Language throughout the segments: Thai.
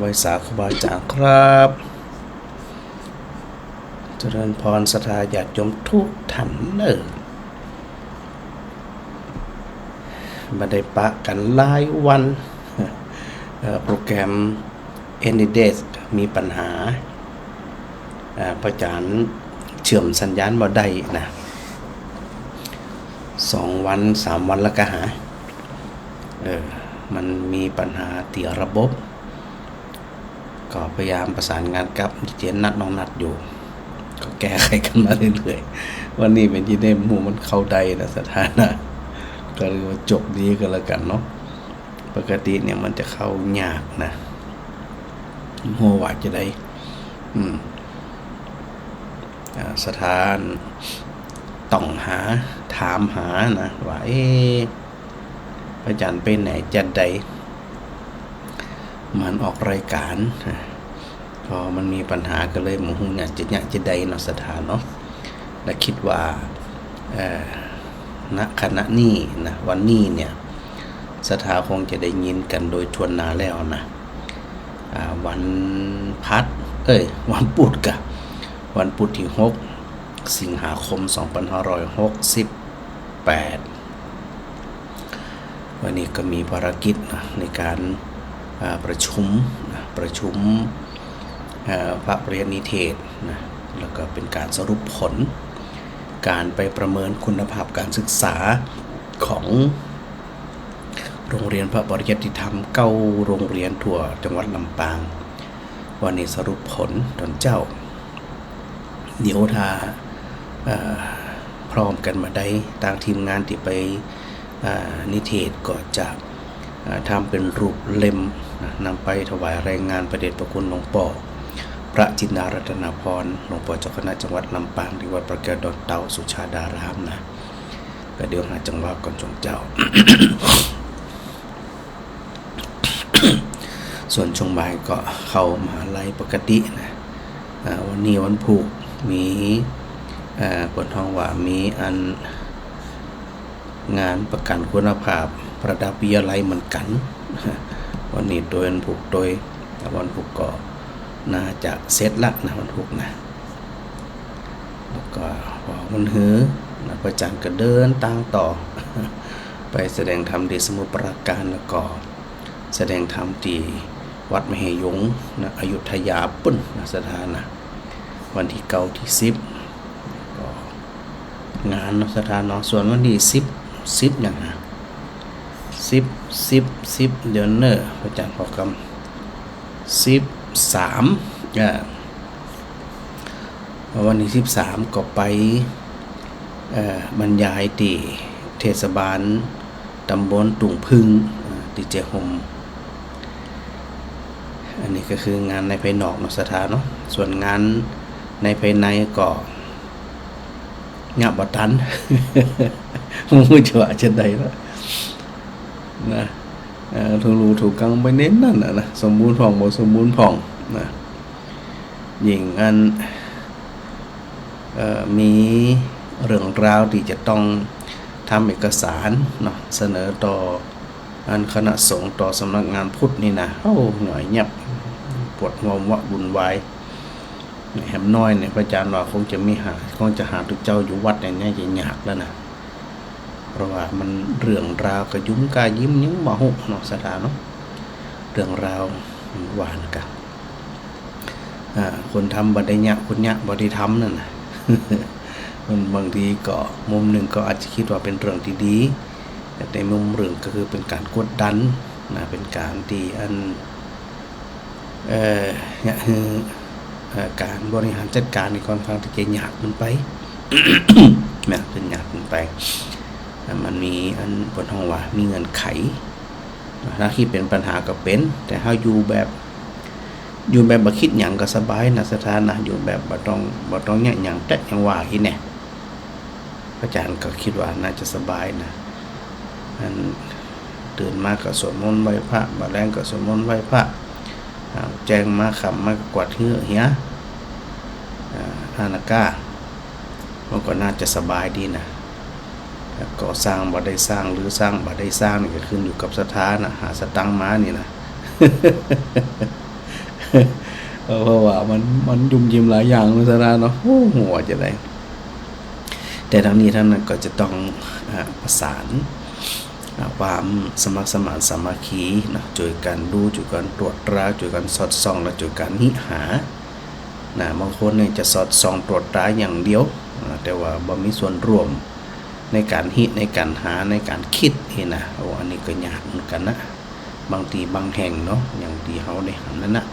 วิสาขบาอาจารย์ครับเจริญพรศรัทธาญาติโยมทุกท่านมาได้ปะกันหลายวันโปรแกรม AnyDays มีปัญหาพระอาจารย์เชื่อมสัญญาณบ่ได้นะ2 วัน 3 วันแล้วก็หามันมีปัญหาที่ระบบก็พยายามประสานงานกับเจนนัดน้องนัดอยู่ก็แก้ไขกันมาเรื่อยๆวันนี้เป็นที่ได้หมู่มันเข้าใดนะสถานะก็เรียกว่าจบดีก็แล้วกันเนาะปกติเนี่ยมันจะเข้ายากนะโหว่าจะได้สถานต้องถามหานะว่าพระอาจารย์ไปไหนจัดใดมันออกรายการพอมันมีปัญหาก็เลยหมู่เนี่ยจะใดเนาะสถานเนาะและคิดว่าณขณะนี้นะวันนี้เนี่ยสถาคงจะได้ยินกันโดยทวนหน้าแล้วนะวันพุธกับวันพุธที่6 สิงหาคม 2568วันนี้ก็มีภารกิจนะในการประชุมพระปริญญานิเทศนะแล้วก็เป็นการสรุปผลการไปประเมินคุณภาพการศึกษาของโรงเรียนพระปริยัติธรรม9 โรงเรียนทั่วจังหวัดลำปางวันนี้สรุปผลตอนเจ้าเดี๋ยวถ้าพร้อมกันมาได้ทางทีมงานที่ไปนิเทศก็จะทำเป็นรูปเล่มนำไปถวายรายงานประเดชพระคุณหลวงพ่อพระจินดารัตนพรหลวงพ่อเจ้าคณะจังหวัดลำปางที่วัดประแก้วดอนเตาสุชาดารามนะก็เดี๋ยวหาจังหวะก่อนจงเจ้า ส่วนช่วงบ่ายก็เข้ามหาลัยปกตินะวันนี้วันพุธมีบนห้องว่ามีงานประกันคุณภาพระดับวิทยาลัยเหมือนกันวันนี้โดยวันพุธวันพุธก็น่าจะเสร็จละนะวันพุธนะแล้วก็วันหื้อนะพระอาจารย์ก็เดินตั้งต่อ ไปแสดงธรรมที่สมุทรปราการแล้วก็แสดงธรรมที่วัดมเหยงนะอยุธยาปุ่นนะสถานะวันที่9 ที่ 10ก็งานสถานะส่วนวันที่10อย่างนะ10เดือนเนอร์พระอาจารย์พอกำ13วันที่13ก็ไปบรรยายที่เทศบาลตำบลตุ่งพึ่งที่เจหมอันนี้ก็คืองานในภายนอกเนาะสถานเนาะส่วนงานในภายในก็งับบัตัน มึงจะว่าจะได้แล้วนะถูกรู้ถูกกังไปเน้นนั่นนะสมบูรณ์ผ่องบ่สมบูรณ์ผ่องนะยิ่งมีเรื่องราวที่จะต้องทำเอกสารเนาะเสนอต่อคณะสงฆ์ต่อสำนักงานพุทธนี่นะหน่อยเงียบปวดหัววะบุญวายแหมน้อยเนี่ยพระอาจารย์ว่าคงจะหาทุกเจ้าอยู่วัดเนี่ยจะยากแล้วนะเพราะว่ามันเรื่องราวกระยุ้มกายิ้มยิ้มบ่หุเนาะสถานเนาะเรื่องราวหวานกันคนทำบ่ได้ยะคนยะบ่ได้ทำนั่นนะ มันบางทีก็มุมหนึ่งก็อาจจะคิดว่าเป็นเรื่องที่ดีแต่ในมุมเรื่องก็คือเป็นการกดดันนะเป็นการที่การบริหารจัดการในค่อนข้างที่จะยากมันไป แม้เป็นยากมันไปมันมีบนห้องว่ามีเงินไขถ้าที่เป็นปัญหาก็เป็นแต่ถ้าอยู่แบบบ่คิดหยังก็สบายนะสถานะอยู่แบบบ่ต้องแยกหยังแต่ยังว่าอีแน่พระอาจารย์ก็คิดว่าน่าจะสบายนะตื่นมาก็สวดมนต์ไหว้พระบ่แลงก็สวดมนต์ไหว้พระแจ้งมาขำมากวาดเหี้ยนาฬิกามันก็น่าจะสบายดีนะก็สร้างบ่ได้สร้างหรือสร้างบ่ได้สร้างนี่ก็ขึ้นอยู่กับสถานะหาสตังค์มานี่นะ เพราะว่ามันยุ่มยิ้มหลายอย่างมันซะแล้วเนาะโอ้โหจะได้แต่ทั้งนี้ทั้งนั้นก็จะต้องประสานความสมัครสมานสามัคคีนะช่วยกันดูช่วยกันตรวจตราช่วยกันสอดส่องและช่วยกันหิหานะบางคนเนี่ยจะสอดส่องตรวจตราอย่างเดียวแต่ว่าบ่มีส่วนร่วมในการหิในการหาในการคิดนี่นะโอ้อันนี้ก็ยากเหมือนกันนะบางทีบางแห่งเนาะอย่างที่เฮาได้หันนั่นนะ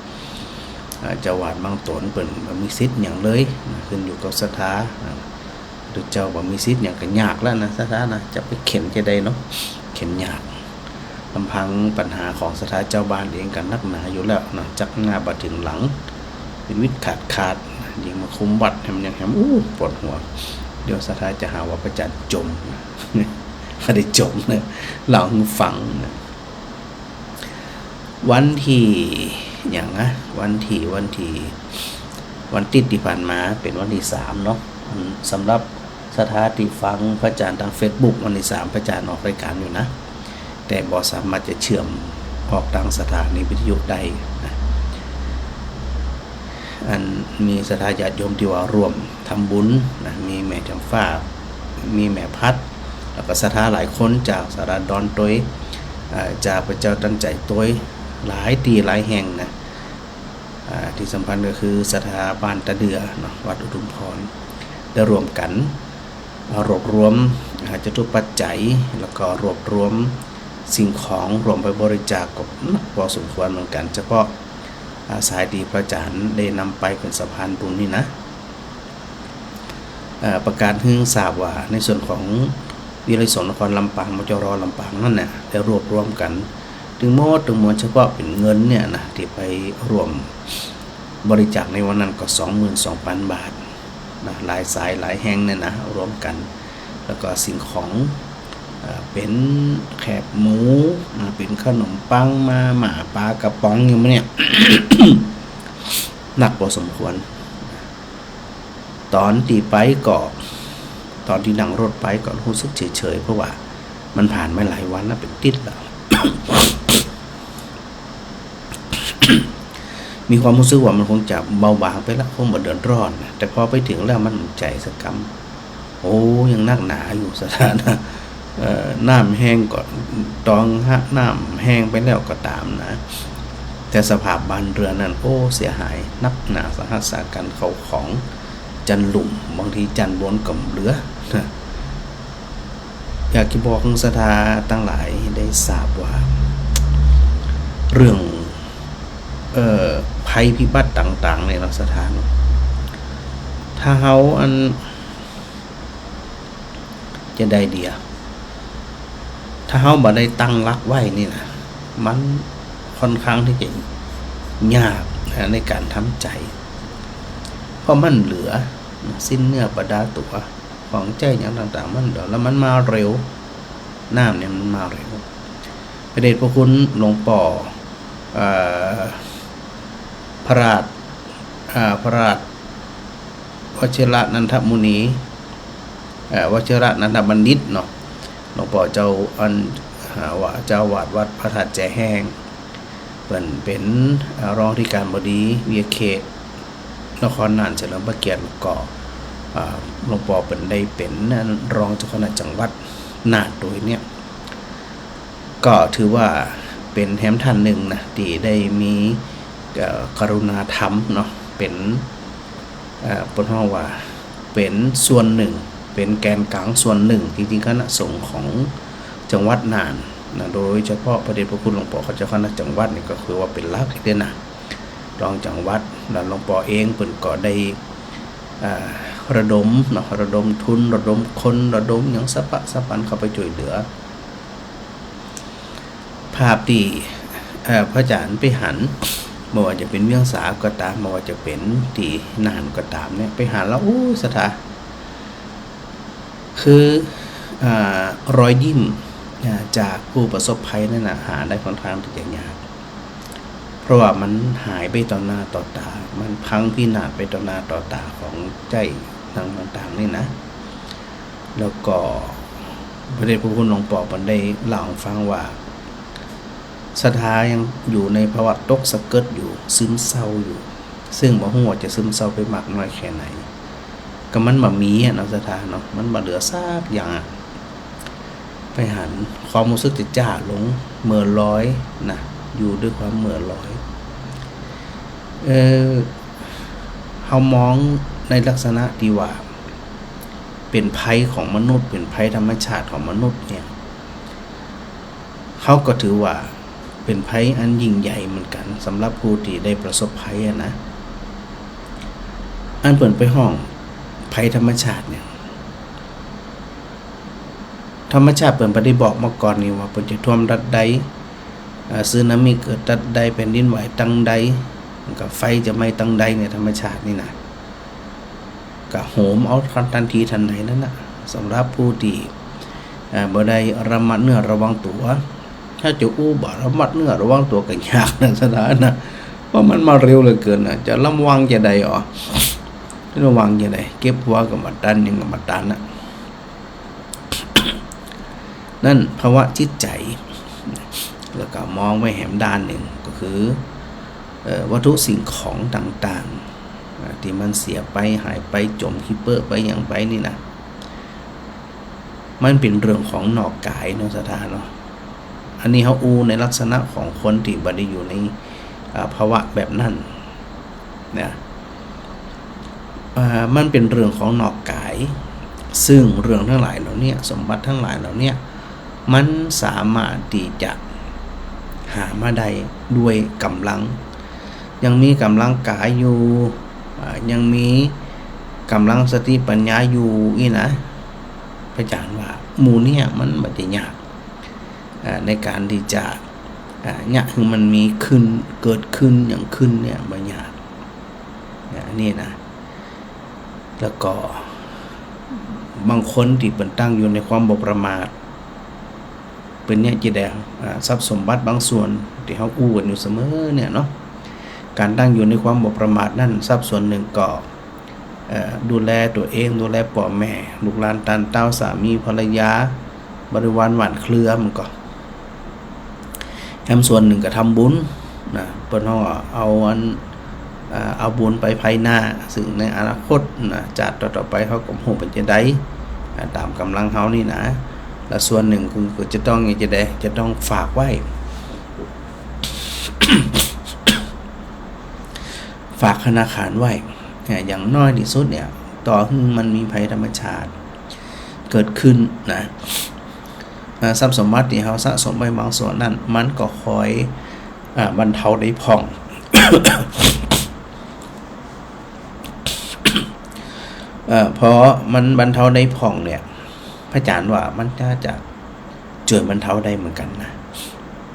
เจ้าวาดบางตนเปิ้นบ่มีสิทธิ์หยังเลยขึ้นอยู่กับศรัทธาหรือเจ้าบ่มีสิทธิ์หยังก็ยากแล้วนะศรัทธานะจะไปเข็นจะได้เนาะเข็นยากลำพังปัญหาของศรัทธาเจ้าบ้านเองกันนักหนาอยู่แล้วนะจักหน้าบ่ถึงหลังเป็นวิตขาดยิงมาคุมวัดให้มันยังแหมปวดหัวเดี๋ยวศรัทธาจะหาว่าพระจันทร์จมไม่ได้จมนะเล่าให้ฟังนะวันที่อย่างนะวันติดที่ผ่านมาเป็นวันที่3เนาะสำหรับศรัทธาที่ฟังพระอาจารย์ทาง Facebook วันที่3พระอาจารย์ออกรายการอยู่นะแต่บ่สามารถจะเชื่อมออกทางสถานีวิทยุได้นะอันมีศรัทธาญาติโยมที่ว่าร่วมทำบุญนะมีแม่จำฟ้ามีแม่พัดแล้วก็ศรัทธาหลายคนจากสาราดอนต้วยจากพระเจ้าตั้งใจต้วยหลายตีหลายแห่งนะที่สำคัญก็คือศรัทธาบ้านตะเดือเนาะวัดอุทุมพรได้รวมกันรวบรวมจตุปัจจัยแล้วก็รวบรวมสิ่งของรวมไปบริจาคกับพอสมควรเหมือนกันเฉพาะสายดีพระอาจารย์ได้นำไปเป็นสะพานบุญนี่นะประกาศให้ทราบว่าในส่วนของวิไลสงฆ์นครลำปางมจรลำปางนั่นน่ะได้รวบรวมกันถึงมวลเฉพาะเป็นเงินเนี่ยนะที่ไปรวมบริจาคในวันนั้นก็ 22,000 บาทนะหลายสายหลายแห่งเนี่ยนะรวมกันแล้วก็สิ่งของเป็นแคบหมูเป็นขนมปังมาหมาปลากระป๋องอย่างเนี่ย หนักพอสมควรตอนที่ไปก็ตอนที่นั่งรถไปก็รู้สึกเฉยๆเพราะว่ามันผ่านมาหลายวันแล้วเป็นติดแล้ว มีความรู้สึกว่ามันคงจะเบาบางไปแล้วคงบ่เดือดร้อนแต่พอไปถึงแล้วมันใจสักกำโอ้ยังนักหนาอยู่สถานะน้ำแห้งก็ตองน้ำแห้งไปแล้วก็ตามนะแต่สภาพบ้านเรือนนั้นโอ้เสียหายนักหนาสาหัสสากันเขาของจันหลุมบางทีจันบนกับเหลือนะอยากจะบอกศรัทธาตั้งหลายได้ทราบว่าเรื่องภัยพิบัติต่างๆในรัฐสถานถ้าเฮาอันจะได้เดียถ้าเฮาบ่ได้ตั้งรักไว้นี่นะมันค่อนข้างที่จะยากในการทำใจเพราะมันเหลือสิ้นเนื้อประดาตัวของใจอย่างต่างๆมันเดี๋ยวแล้วมันมาเร็วน้ำเนี่ยมันมาเร็วพระเดชพระคุณหลวงปู่พระราชวชิระนันทมุนีวชิระนันทบัณฑิตเนาะหลวงพ่อเจ้าเจ้าวาดวัดพระธาตุแจแห้งเป็นรองที่การบดีวิทยาเขตนครน่านเฉลิมพระเกียรติก็หลวงพ่อเป็นได้เป็นรองเจ้าคณะจังหวัดน่านโดยเนี่ยก็ถือว่าเป็นแถมท่านหนึ่งนะที่ได้มีกรุณาธรรมเนาะเป็นปนห้องว่าเป็นส่วนหนึ่งเป็นแกนกลางส่วนหนึ่งจริงๆคณะสงฆ์ของจังหวัดน่านนะโดยเฉพาะพระเดชพระคุณหลวงพ่อเจ้าคณะจังหวัดนี่ก็คือว่าเป็นหลักเด่นนะรองจังหวัดแล้วหลวงพ่อเองเพิ่นก็ได้ระดมเนาะระดมทุนระดมคนระดมอย่างสะปันเข้าไปช่วยเหลือภาพที่พระอาจารย์ไปหันไม่ว่าจะเป็นเวียงสาก็ตามไม่ว่าจะเป็นที่น่านก็ตามเนี่ยไปหันแล้วโอ้สถาคือรอยยิ้มจากผู้ประสบภัยนั่นนะหาได้ค่อนข้างที่จะยากเพราะว่ามันหายไปต่อหน้าต่อตามันพังพินาศไปต่อหน้าต่อตาของใจต่างๆนี่นะแล้วก็พระเดชพระคุณหลวงปู่มันได้เล่าฟังว่า ศรัทธายังอยู่ในภาวะตกสะเกิดอยู่ซึมเศร้าอยู่ซึ่งบ่ฮู้ว่าจะซึมเศร้าไปมากน้อยแค่ไหนก็มันบ่มีเนาะศรัทธาเนาะมันบ่เหลือซากอย่างไปหันความรู้สึกจะจ้าลงเหม่อลอยนะอยู่ด้วยความเหม่อลอยเฮามองในลักษณะที่ว่าเป็นภัยของมนุษย์เป็นภัยธรรมชาติของมนุษย์เนี่ยเขาก็ถือว่าเป็นภัยอันยิ่งใหญ่เหมือนกันสำหรับผู้ที่ได้ประสบภัยนะอันเปิดไปห้องภัยธรรมชาติเนี่ยธรรมชาติเปิดไปได้บอกมาก่อนนี่ว่าเปิดจะท่วมรัดใดสึนามิเกิดรัดใดแผ่นดินไหวตั้งใดกับไฟจะไหม้ตั้งใดในธรรมชาตินี่นะก็โหมเอาทันทีทันใดนั่นนะสำหรับผู้ที่บ่ได้ระมัดเนื้อระวังตัวถ้าจะบ่ระมัดเนื้อระวังตัวกันยากนะสถานะว่ามันมาเร็วเหลือเกินนะจะระวังจะใดระวังจะใดเก็บหัวกับมาดันยังกับมาดันนะนั่นภาวะจิตใจแล้วก็มองไว้แหมด้านหนึ่งก็คือวัตถุสิ่งของต่างๆที่มันเสียไปหายไปจมคิปเปอร์ไปอย่างไปนี่นะมันเป็นเรื่องของนอกกายเนาะสถานเนาะอันนี้เขาในลักษณะของคนที่บ่ได้อยู่ในภาวะแบบนั้นนะมันเป็นเรื่องของนอกกายซึ่งเรื่องทั้งหลายเหล่านี้สมบัติทั้งหลายเหล่านี้มันสามารถที่จะหามาได้ด้วยกำลังยังมีกำลังกายอยู่ยังมีกำลังสติปัญญาอยู่อีนะพระอาจารย์ว่าหมู่เนี่ยมันบ่ได้ยากในการที่จะเนี่ยคือมันมีขึ้นเกิดขึ้นอย่างขึ้นเนี่ยบ่ยากนี่นะแล้วก็บางคนที่เป็นตั้งอยู่ในความบ่ประมาทเป็นเนี่ยจะได้ทรัพย์สมบัติบางส่วนที่เขาอู้กันอยู่เสมอเนี่ยเนาะการตั้งอยู่ในความบ่ประมาทนั่นทรัพย์ส่วนหนึ่งก็ดูแลตัวเองดูแลพ่อแม่ลูกหลานตานเต้าสามีภรรยาบริวารหวานเครือมันก็แถมส่วนหนึ่งก็ทำบุญนะเพิ่นเอาบุญไปภายหน้าซึ่งในอนาคตนะจัดต่อไปเขาก็โหเป็นจะได้ตามกำลังเขานี่นะและส่วนหนึ่งคือจะต้องจะต้องฝากไว้ ฝากธนาคารไว้อย่างน้อยที่สุดเนี่ยต่อให้มันมีภัยธรรมชาติเกิดขึ้นนะทรัพย์สมบัติที่เขาสะสมไว้บางส่วนนั้นมันก็คอยบรรเทาได้ผ่อง เพราะมันบรรเทาได้ผ่องเนี่ยพระอาจารย์ว่ามันจะช่วยบรรเทาได้เหมือนกันนะ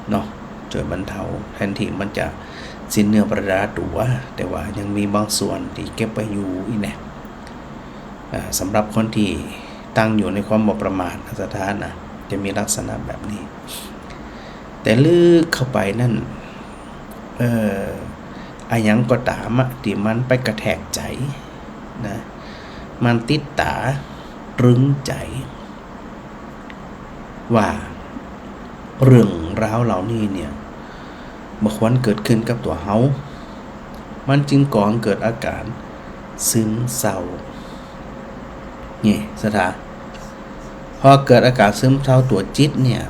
เนาะช่วยบรรเทาแทนที่มันจะสิ้นเนื้อประดาตัวแต่ว่ายังมีบางส่วนที่เก็บไปอยู่อีกเนี่ยสำหรับคนที่ตั้งอยู่ในความบ่ประมาทสถานะจะมีลักษณะแบบนี้แต่ลึกเข้าไปนั่นอายังก็ตามที่มันไปกระแทกใจนะมันติดตาตรึงใจว่าเรื่องราวเหล่านี้เนี่ยเมื่อวันเกิดขึ้นกับตัวเฮามันจึงก่อให้เกิดอาการซึมเศร้านี่สถาพอเกิดอาการซึมเศร้าตัวจิตเนี่ย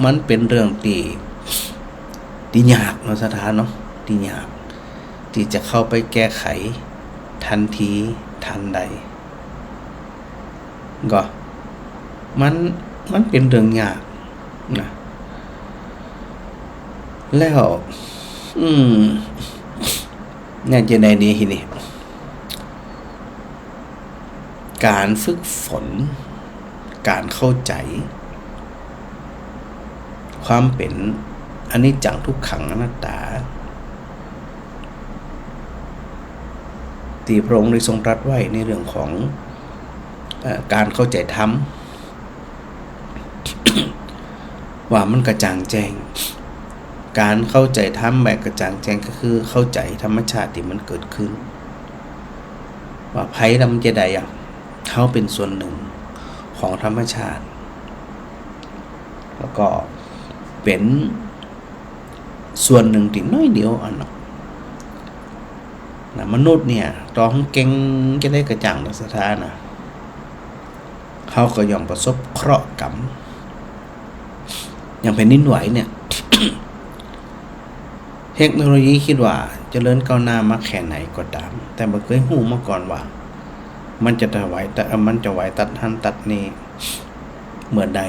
มันเป็นเรื่องที่ยากเนาะสถาเนาะที่ยากที่จะเข้าไปแก้ไขทันทีทันใดก็มันเป็นเรื่องยากนะแล้วเนี่ยจะได้ดีทีนี้การฝึกฝนการเข้าใจความเป็นอนิจจังทุกขังอนัตตาที่พระองค์ได้ทรงตรัสไว้ในเรื่องของการเข้าใจธรรม ว่ามันกระจ่างแจ้งการเข้าใจธรรมแบบกระจ่างแจ้งก็คือเข้าใจธรรมชาติที่มันเกิดขึ้นว่าภัยธรรมจะใดเขาเป็นส่วนหนึ่งของธรรมชาติแล้วก็เป็น ส่วนหนึ่งติดน้อยเดียวอันนะมนุษย์เนี่ยต้องเก่งจะได้กระจ่างในสถานะเขาก็ย่อมประสบเคราะห์กรรมอย่างแผ่นดินไหวเนี่ย เทคโนโลยีคิดว่าเจริญก้าวหน้ามาแค่ไหนก็ตามแต่บ่เคยหูมาก่อนว่ามันจะไหวแต่มันจะไหวตัดหันตัดนี่เมื่อใด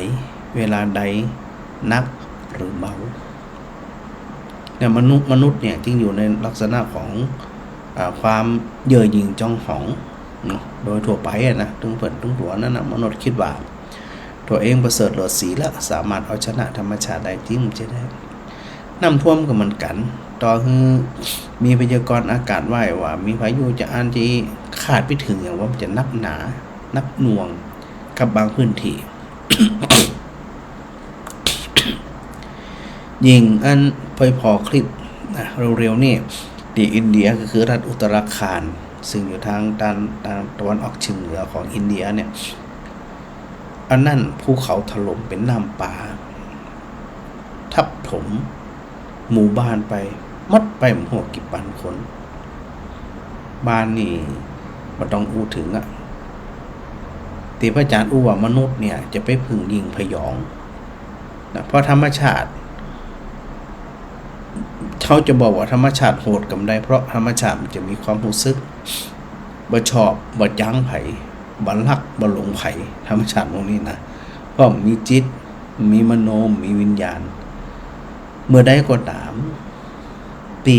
เวลาใดนักหรือเบาเนี่ยมนุษย์เนี่ยจึงอยู่ในลักษณะของความเย่อหยิ่งจองหองโดยทั่วไปนะถึงเพิ่นถึงตัวนั้นนะมนุษย์คิดว่าตัวเองประเสริฐเลิศศรีและสามารถเอาชนะธรรมชาติได้จริงจะได้น้ำท่วมก็เหมือนกันต่อคือมีพยากรณ์อากาศไว้ว่ามีพายุจะอันที่คาดไปถึงอย่างว่ามันจะนักหนานักหน่วงกับบางพื้นที่ ยิงอันพอคลิปนะเร็วๆนี่ที่อินเดียก็คือรัฐอุตราคารซึ่งอยู่ทางด้านตะวันออกเฉียงเหนือของอินเดียเนี่ยอันนั้นภูเขาถล่มเป็นน้ำป่าทับถมหมู่บ้านไปมัดไปหัวกี่พันคนบ้านนี่บ่ต้องอู้ถึงอ่ะที่พระอาจารย์อู้ว่ามนุษย์เนี่ยจะไปพึ่งยิงพยองนะเพราะธรรมชาติเขาจะบอกว่าธรรมชาติโหดกับได้เพราะธรรมชาติมันจะมีความรู้สึกบ่ชอบบ่ยั้งไผบ่รักบ่หลงไผธรรมชาติตรงนี้นะเพราะมีจิตมีมโนมีวิญญาณเมื่อใดก็ตามปี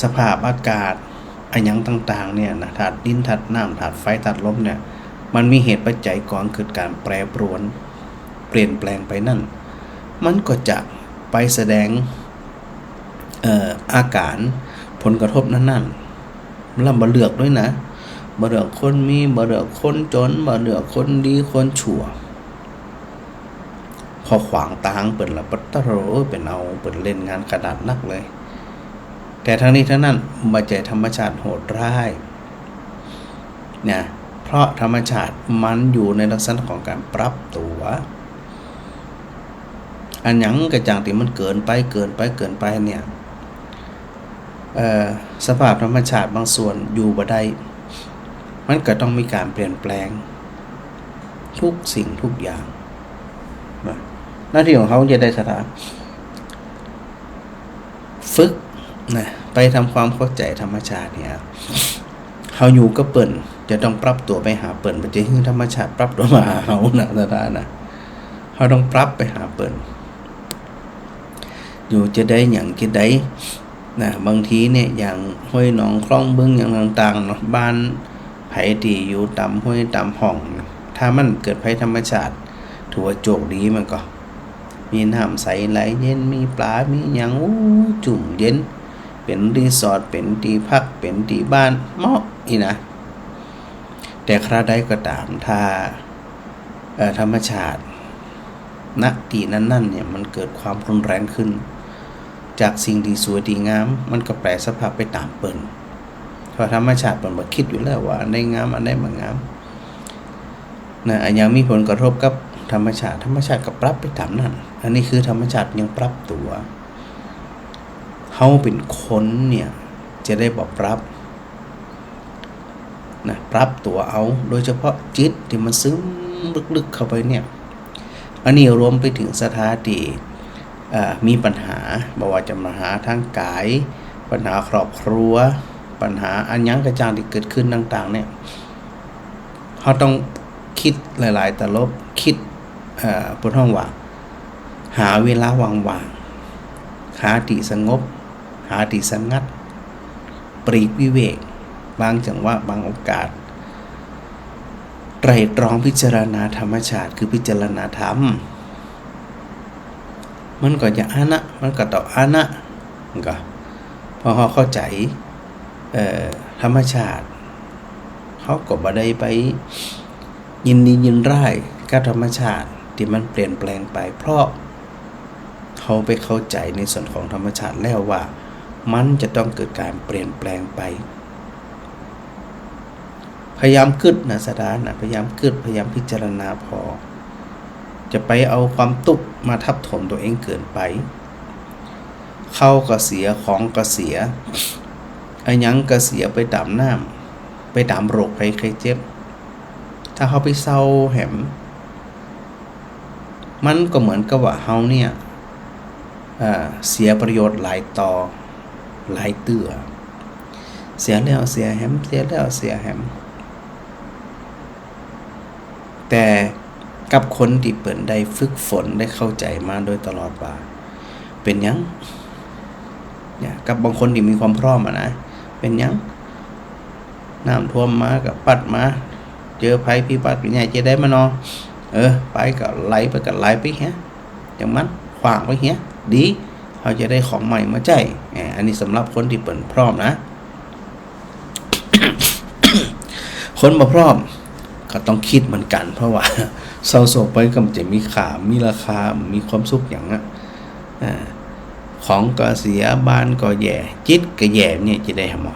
สภาพอากาศอันหยังต่างๆเนี่ยนะธาตุดินธาตุน้ำธาตุไฟธาตุลมเนี่ยมันมีเหตุปัจจัยก่อนเกิดการแปรปรวนเปลี่ยนแปลงไปนั่นมันก็จะไปแสดงอาการผลกระทบนั้นๆแล้วบ่เลือกด้วยนะบ่เลือกคนมีบ่เลือกคนจนบ่เลือกคนดีคนชั่วพอขวางตางเปิดละปัตตะโรเป็นเอาเปิดเล่นงานกระดาษนักเลยแต่ทั้งนี้ทั้งนั้นมาใจธรรมชาติโหดร้ายเนี่ยเพราะธรรมชาติมันอยู่ในลักษณะของการปรับตัวอันหยังกระจ่างที่มันเกินไปเนี่ยสภาพธรรมชาติบางส่วนอยู่บ่ได้มันก็ต้องมีการเปลี่ยนแปลงทุกสิ่งทุกอย่างหน้าที่ของเขาจะได้สถานฝึกนะไปทำความเข้าใจธรรมชาติเนี่ยเขาอยู่กับเปิ่นจะต้องปรับตัวไปหาเปิ่นมันจะให้ธรรมชาติปรับตัวมาหาเขานะสถานนะเขาต้องปรับไปหาเปิ่นอยู่จะได้อย่างจะได้นะบางทีเนี่ยอย่างห้วยหนองคลองบึงอย่างต่างๆเนาะบ้านไผที่อยู่ตามห้วยตามห้องถ้ามันเกิดภัยธรรมชาติถือว่าโชคดีมันก็มีน้ำใสไหลเย็นมีปลามีหยังจุ่มเย็นเป็นรีสอร์ทเป็นที่พักเป็นที่บ้านเหมาะอีนะแต่คราใดก็ตามถ้าธรรมชาติณที่นั้นๆเนี่ยมันเกิดความรุนแรงขึ้นจากสิ่งที่สวยดีงามมันก็แปรสภาพไปตามเปิ้นเพราะธรรมชาติเปิ้นบ่คิดอยู่แล้วว่าอันใดงามอันใดบ่งามนะอันยังมีผลกระทบกับธรรมชาติก็ปรับไปตามนั้นอันนี้คือธรรมชาติยังปรับตัวเฮาเป็นคนเนี่ยจะได้บ่ปรับนะปรับตัวเอาโดยเฉพาะจิตที่มันซึมลึกๆเข้าไปเนี่ยอันนี้รวมไปถึงสถานที่มีปัญหาบ่ว่าจะปัญหาทางกายปัญหาครอบครัวปัญหาอันยังกระจ่างที่เกิดขึ้นต่างๆเนี่ยเขาต้องคิดหลายๆตลบคิดพุทธว่าหาเวลาว่างๆหาที่สงบหาที่สงัดปลีกวิเวกบางจังหวะบางโอกาสไตร่ตรองพิจารณาธรรมชาติคือพิจารณาธรรมมันก็จะอานะมันก็ต่ออานะมันก็พอเขาเข้าใจธรรมชาติเขาก็บ่ได้ไปยินดียินร้ายกับธรรมชาติที่มันเปลี่ยนแปลงไปเพราะเขาไปเข้าใจในส่วนของธรรมชาติแล้วว่ามันจะต้องเกิดการเปลี่ยนแปลงไปพยายามกึดนะสถานนะพยายามกึดพยายามพิจารณาพอจะไปเอาความตุกมาทับถมตัวเองเกินไป เข้าก็เสียของก็เสียไอ้หยังก็เสียไปตามน้ำไปตามโรคภัยไข้เจ็บถ้าเขาไปเศร้าแหมมันก็เหมือนกับว่าเฮาเนี่ยเสียประโยชน์หลายต่อหลายเตื้อเสียแล้วเสียแหมเสียแล้วเสียแหมแต่กับคนที่เปิ่นได้ฝึกฝนได้เข้าใจมาโดยตลอดว่าเป็นหยังเนี่ยกับบางคนที่มีความพร้อมนะเป็นหยังน้ำท่วมมากับปัดมาเจอภัยพิบัติเป็นไงจะได้มาเนาะไปก็ไหลไปเฮียอย่างมันขวางไปเฮียดีเขาจะได้ของใหม่มาใจอันนี้สำหรับคนที่เปิ่นพร้อมนะ คนบ่พร้อมก็ต้องคิดเหมือนกันเพราะว่าเศร้าโศกไปก็จะมีค่ามีราคามีความสุขอย่างนั้นของก็เสียบ้านก็แย่จิตก็แย่เนี่ยจะได้หมอ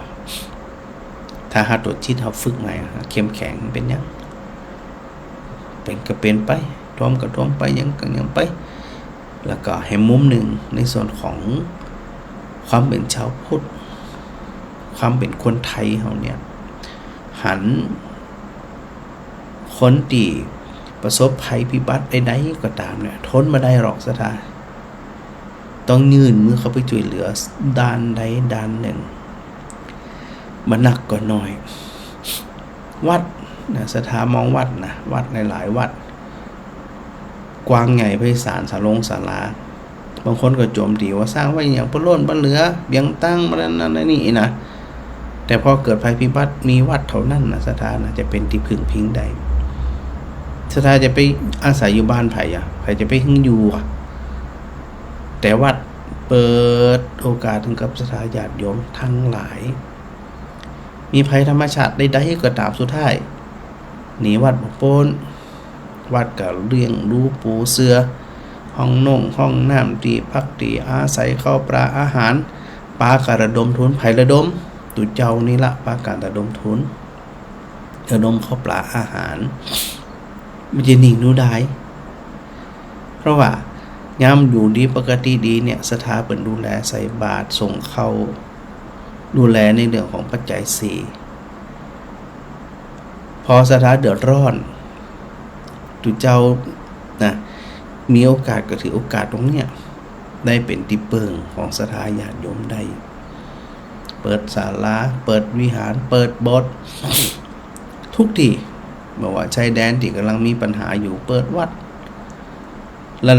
ถ้าหาตัวจิตเขาฝึกใหม่เข้มแข็งเป็นยังเป็นก็เป็นไปท่วมก็ท่วมไปยังก็ยังไปแล้วก็ให้มุมหนึ่งในส่วนของความเป็นชาวพุทธความเป็นคนไทยเขาเนี่ยหันคนที่ประสบภัยพิบัติใดๆก็ตามเนี่ยทนมาได้หรอกสถานต้องยื่นมือเข้าไปช่วยเหลือด้านใดด้านหนึ่งมันหนักก็น้อยวัดนะสถามองวัดนะวัดในหลายวัดกว้างใหญ่ไพศาลศาลาบางคนก็โจมตีว่าสร้างไว้อย่างปล้นเหลือเบียงตั้งมานั่นนี่นะแต่พอเกิดภัยพิบัติมีวัดเท่านั้นนะสถานจะเป็นที่พึ่งพิงได้สถานจะไปอาศัยอยู่บ้านไผ่ไผ่จะไปหึงอยู่แต่วัดเปิดโอกาสถึงกับสถานญาติโยมทั้งหลายมีภัยธรรมชาติใดๆก็ตามสุดท้ายหนีวัดบ่พ้นวัดก็เลี้ยงดูปูเสือห้องห้องน้ำที่พักที่อาศัยข้าวปลาอาหารปลากระดมทุนไผ่ระดมตุเจ้านี่ละปลาการระดมทุนระดมข้าวปลาอาหารมันจะหนีดูได้เพราะว่ายามอยู่ดีปกติดีเนี่ยสถาบันดูแลใส่บาตรส่งเข้าดูแลในเรื่องของปัจจัยสี่พอสถาเดือดร้อนตุเจ้านะมีโอกาสก็ถือโอกาสตรงเนี้ยได้เป็นที่เปิงของสถาญาติโยมได้เปิดศาลาเปิดวิหารเปิดโบสถ์ทุกที่เมื่อว่าชายแดนที่กำลังมีปัญหาอยู่เปิดวัด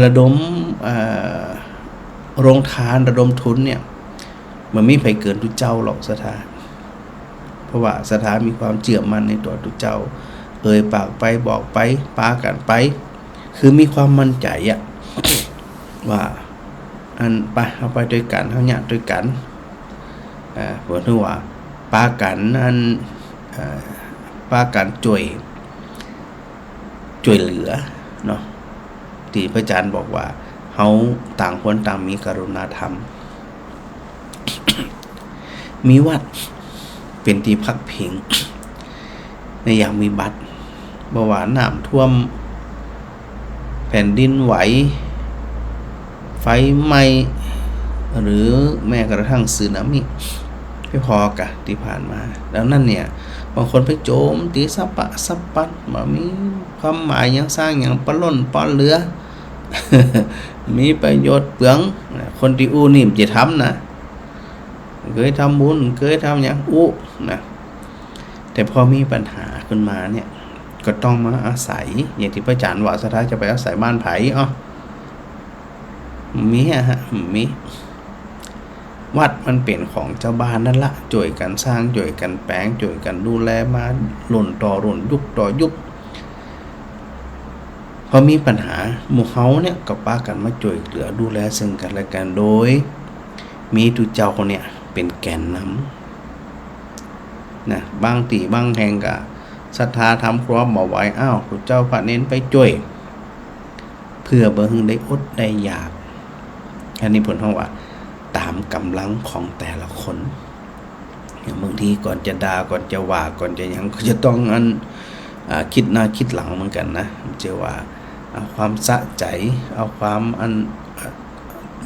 ระดมโรงทานระดมทุนเนี่ยมันไม่ไปเกินตุเจ้าหรอกสถาเพราะว่าสถามีความเชื่อมั่นในตัวตุเจ้าปากไปบอกไปปากันไปคือมีความมั่นใจว่าอันไปเอาไปด้วยกันเอาเนี่ยด้วยกันเหมือนที่ว่าปากันอันปากันช่วยเหลือเนาะที่พระอาจารย์บอกว่าเฮาต่างคนต่างมีกรุณาธรรม มีวัดเป็นที่พักพิงในยามวิบัติเมื่อวานน้ำท่วมแผ่นดินไหวไฟไหม้หรือแม้กระทั่งสึนามิไม่พอกะที่ผ่านมาแล้วนั่นเนี่ยบางคนไปโจมตีสับปะสับปัดมามีความหมายยังสร้างอย่างปล้นป้อนเรือ มีประโยชน์เปลืองคนที่อู้นิ่มจะทำนะเคยทำบุญเคยทำอย่างอู้นะแต่พอมีปัญหาขึ้นมาเนี่ยก็ต้องมาอาศัยอย่างที่พระอาจารย์ว่าสุดท้ายจะไปอาศัยบ้านไผ่มีมีวัดมันเป็นของเจ้าบ้านนั่นละช่วยกันสร้างช่วยกันแปลงช่วยกันดูแลมาหล่นต่อหล่นยุคต่อยุคพอมีปัญหาหมู่เฮาเนี่ยก็ป้ากันมาช่วยเหลือดูแลซึ่งกันและกันโดยมีตุเจ้าเนี่ยเป็นแกนนำนะบางตีบางแห่งก็ศรัทธาทำความบ่ไหวตุเจ้าพระเน้นไปช่วยเพื่อบ่ฮึงได้อดได้อยากอันนี้ผลของว่าตามกำลังของแต่ละคนอย่างบางทีก่อนจะด่าก่อนจะว่าก่อนจะยังก็จะต้องคิดหน้าคิดหลังเหมือนกันนะเจอว่าเอาความสะใจเอาความ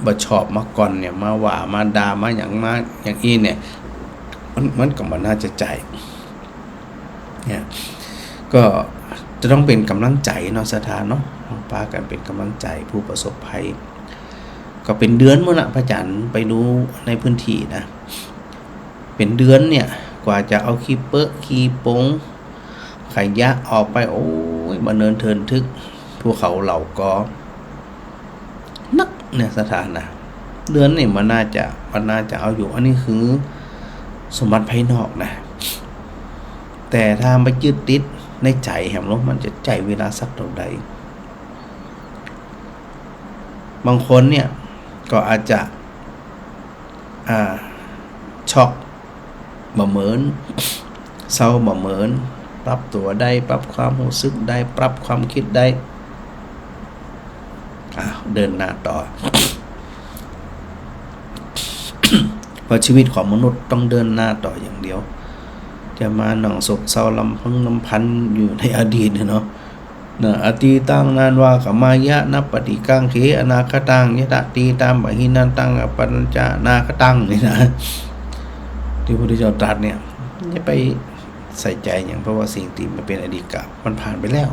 บ่ชอบมาก่อนเนี่ยมาว่ามาด่ามาอย่างอีเนี่ยมันก็บ่น่าจะใจเนี่ยก็จะต้องเป็นกำลังใจเนาะสถานเนาะพากันเป็นกำลังใจผู้ประสบภัยก็เป็นเดือนมื้อน่ะพระอาจารย์ไปดูในพื้นที่นะเป็นเดือนเนี่ยกว่าจะเอาขี้เปอะขี้ปงขยะออกไปโอ้ยบ่เนินเทินทึกภูเขาเหล่าก็นักเนี่ยสถานนะเดือนนี่มันน่าจะเอาอยู่อันนี้คือสมบัติภายนอกนะแต่ถ้าไปยึดติดในใจแหมลงมันจะใจเวลาสักเท่าใดบางคนเนี่ยก็อาจจะช็อกบ่เหมือนเศร้าบ่เหมือนปรับตัวได้ปรับความรู้สึกได้ปรับความคิดได้เดินหน้าต่อ เพราะชีวิตของมนุษย์ต้องเดินหน้าต่ออย่างเดียวจะมาหนังศกเศร้าลำพังลำพันอยู่ในอดีตเนาะอตีตังนานวากมายะนับปฏิกังเขอนาคตังยะตะตีตามบหินันตังปัญจนาคตังนี่นะที่พระพุทธเจ้าตรัสเนี่ยอย่าไปใส่ใจอย่างเพราะว่าสิ่งที่มันเป็นอดีตกะมันผ่านไปแล้ว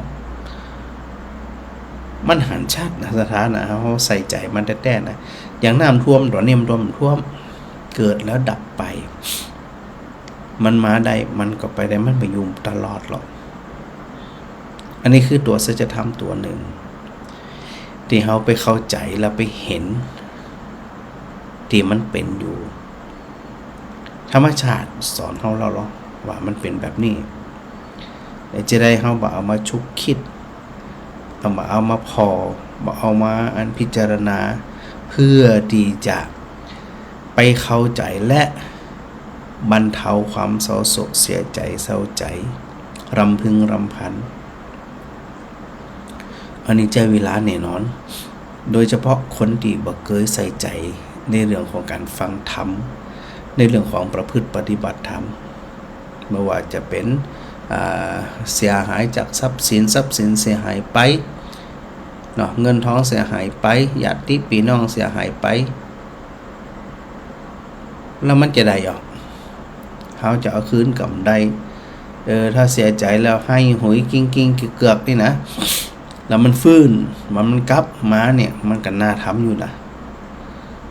มันหันชาตินะสถานะเขาใส่ใจมันแท้ๆนะอย่างน้ำท่วมตอนนี้มันท่วมเกิดแล้วดับไปมันมาได้มันก็ไปได้มันไปอยู่ตลอดหรอกอันนี้คือตัวสัจธรรมตัวหนึ่งที่เขาไปเข้าใจแล้วไปเห็นที่มันเป็นอยู่ธรรมชาติสอนเราว่ามันเป็นแบบนี้จะได้เขาบอกเอามาชุกคิดเอามาพอเอามาอันพิจารณาเพื่อที่จะไปเข้าใจและบรรเทาความเศร้าโศกเสียใจเศร้าใจรำพึงรำพันอันนี้ใจเวลาแน่นอนโดยเฉพาะคนที่บ่เคยใส่ใจในเรื่องของการฟังธรรมในเรื่องของประพฤติปฏิบัติธรรมไม่ว่าจะเป็นเสียหายจากทรัพย์สินเสียหายไปเนาะเงินทองเสียหายไปญาติพี่น้องเสียหายไปแล้วมันจะได้หรอเขาจะเอาคืนกำได้ถ้าเสียใจแล้วให้หุยกิ้งเกือกนี่นะแล้วมันฟื้นมันกลับมาเนี่ยมันก็น่าทำอยู่นะ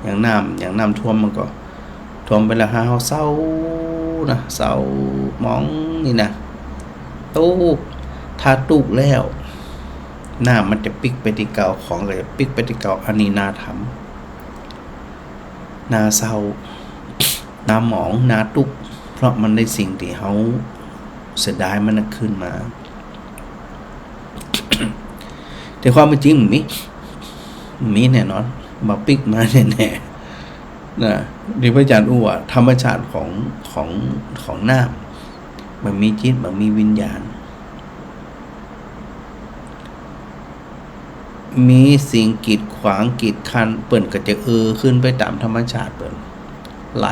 อย่างน้ำท่วมมันก็ท่วมไปแล้วเฮาเศร้านะเศร้ามองนี่นะตู้ถ้าตุกแล้วหน้ามันจะปิกไปที่เก่าของเลยปิกไปที่เก่าอันนี้น่าทำน่าเศร้าน่าหมองน่าตุกเพราะมันได้สิ่งที่เขาเสียดายมันขึ้นมาแต่ความเป็นจริงมีแน่นอนมาปิกมาแน่ๆนะที่พระอาจารย์อู้ว่าธรรมชาติของน้ำมันมีจิตมันมีวิญญาณมีสิ่งกีดขวางกีดคันเปิ่นก็จะขึ้นไปตามธรรมชาติเปิ่นไหล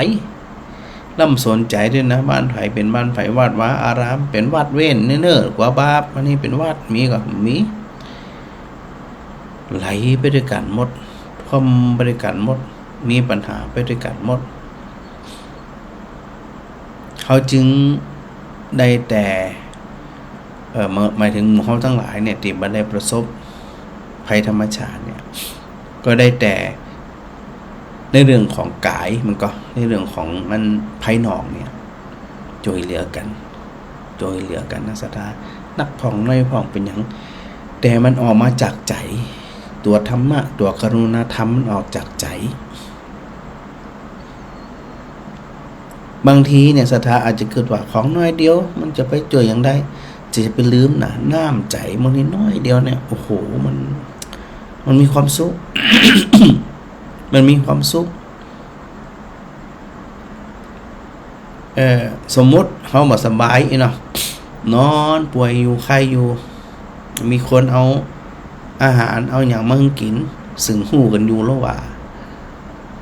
ล่ำสนใจด้วยนะบ้านไผ่เป็นบ้านไผ่วัดวาอารามเป็นวัดเว้นเนิ่ๆกว่าบาปอันนี้เป็นวัดมีก็มีไหลไปด้วยกันหมดพร้อมไปด้วยกันหมดมีปัญหาไปด้วยกันหมดเขาจึงได้แต่หมายถึงหมู่เขาทั้งหลายเนี่ยที่บ่ได้ประสบภัยธรรมชาติเนี่ยก็ได้แต่ในเรื่องของกายมันก็ในเรื่องของมันภายนอกเนี่ยช่วยเหลือกันนะสัทธานักผ่องน้อยผ่องเป็นอย่างแต่มันออกมาจากใจตัวธรรมะตัวกรุณาธรรมมันออกจากใจบางทีเนี่ยสัทธาอาจจะเกิดว่าของน้อยเดียวมันจะไปช่วยอย่างใดจะไปลืมนะน้ำใจมันนิดน้อยเดียวเนี่ยโอ้โหมันมีความสุข มันมีความสุขสมมุติเขาบ่สบายเนาะนอนป่วยอยู่ไข้อยู่มีคนเอาอาหารเอาอย่างมาให้กินซึ่งหู้กันอยู่แล้วว่า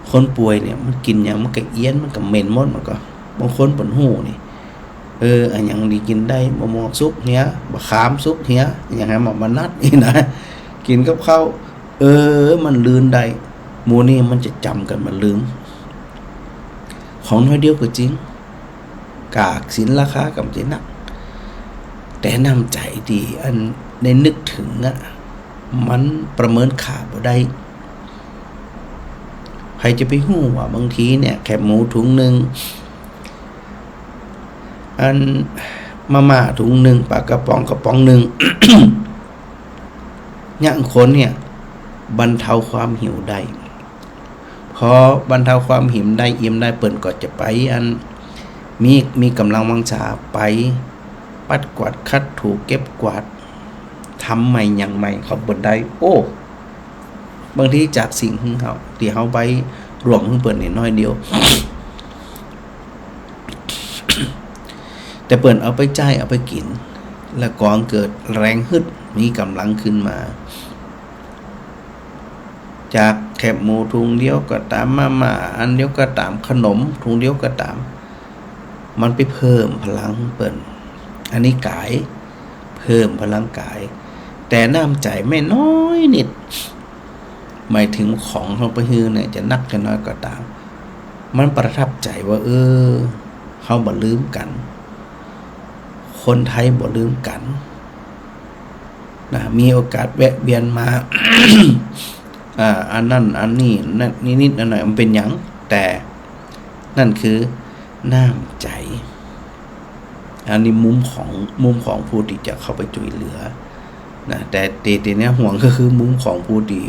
คนป่วยเนี่ยมันกินอย่างมันก็เอี้ยนมันก็เหม็นหมดมันก็บางคนปนหู้นี่อันอย่างดีกินได้มะม่วงซุปเนี้ยบะขามซุปเนี้ยอย่างไรมานัดนี่นะกินกับข้าวมันลืนได้ หมู่นี่มันจะจำกันมาลืมของน้อยเดียวก็จริงกากสินราคากำใจนักแต่น้ำใจดีอันได้นึกถึงมันประเมินค่าบ่ได้ใครจะไปฮู้ว่าบางทีเนี่ยแคบหมูถุงหนึ่งอันมาม่าถุงหนึ่งปลากระป๋องหนึ่ง ย่างคนเนี่ยบรรเทาความหิวได้พอบรรเทาความหิวได้อิ่มได้เปิ่นก็จะไปอันมีกำลังวังชาไปปัดกวาดคัดถูเก็บกวาดทำใหม่อย่างใหม่เขาเปิ่นได้โอ้บางทีจากสิ่งที่เขาไปรวมเปิ่นน้อยเดียว แต่เปิ่นเอาไปจ่ายเอาไปกินแล้วก่อนเกิดแรงฮึดมีกำลังขึ้นมาจากแคบหมูถุงเดียวก็ตามมาอันเดียวก็ตามขนมถุงเดียวก็ตามมันไปเพิ่มพลังเปิ่นอันนี้กายเพิ่มพลังกายแต่น้ำใจไม่น้อยนิดหมายถึงของเขาไปฮือเนี่ยจะนักจะน้อยก็ตามมันประทับใจว่าเขาบ่ลืมกันคนไทยบ่ลืมกันนะมีโอกาสแวะเวียนมา อันนั้นอันนี้นั่นนิดๆหน่อยๆมันเป็นหยังแต่นั่นคือน้ำใจอันนี้มุมของผู้ที่จะเข้าไปช่วยเหลือนะแต่เนี่ยห่วงก็คือมุมของผู้ที่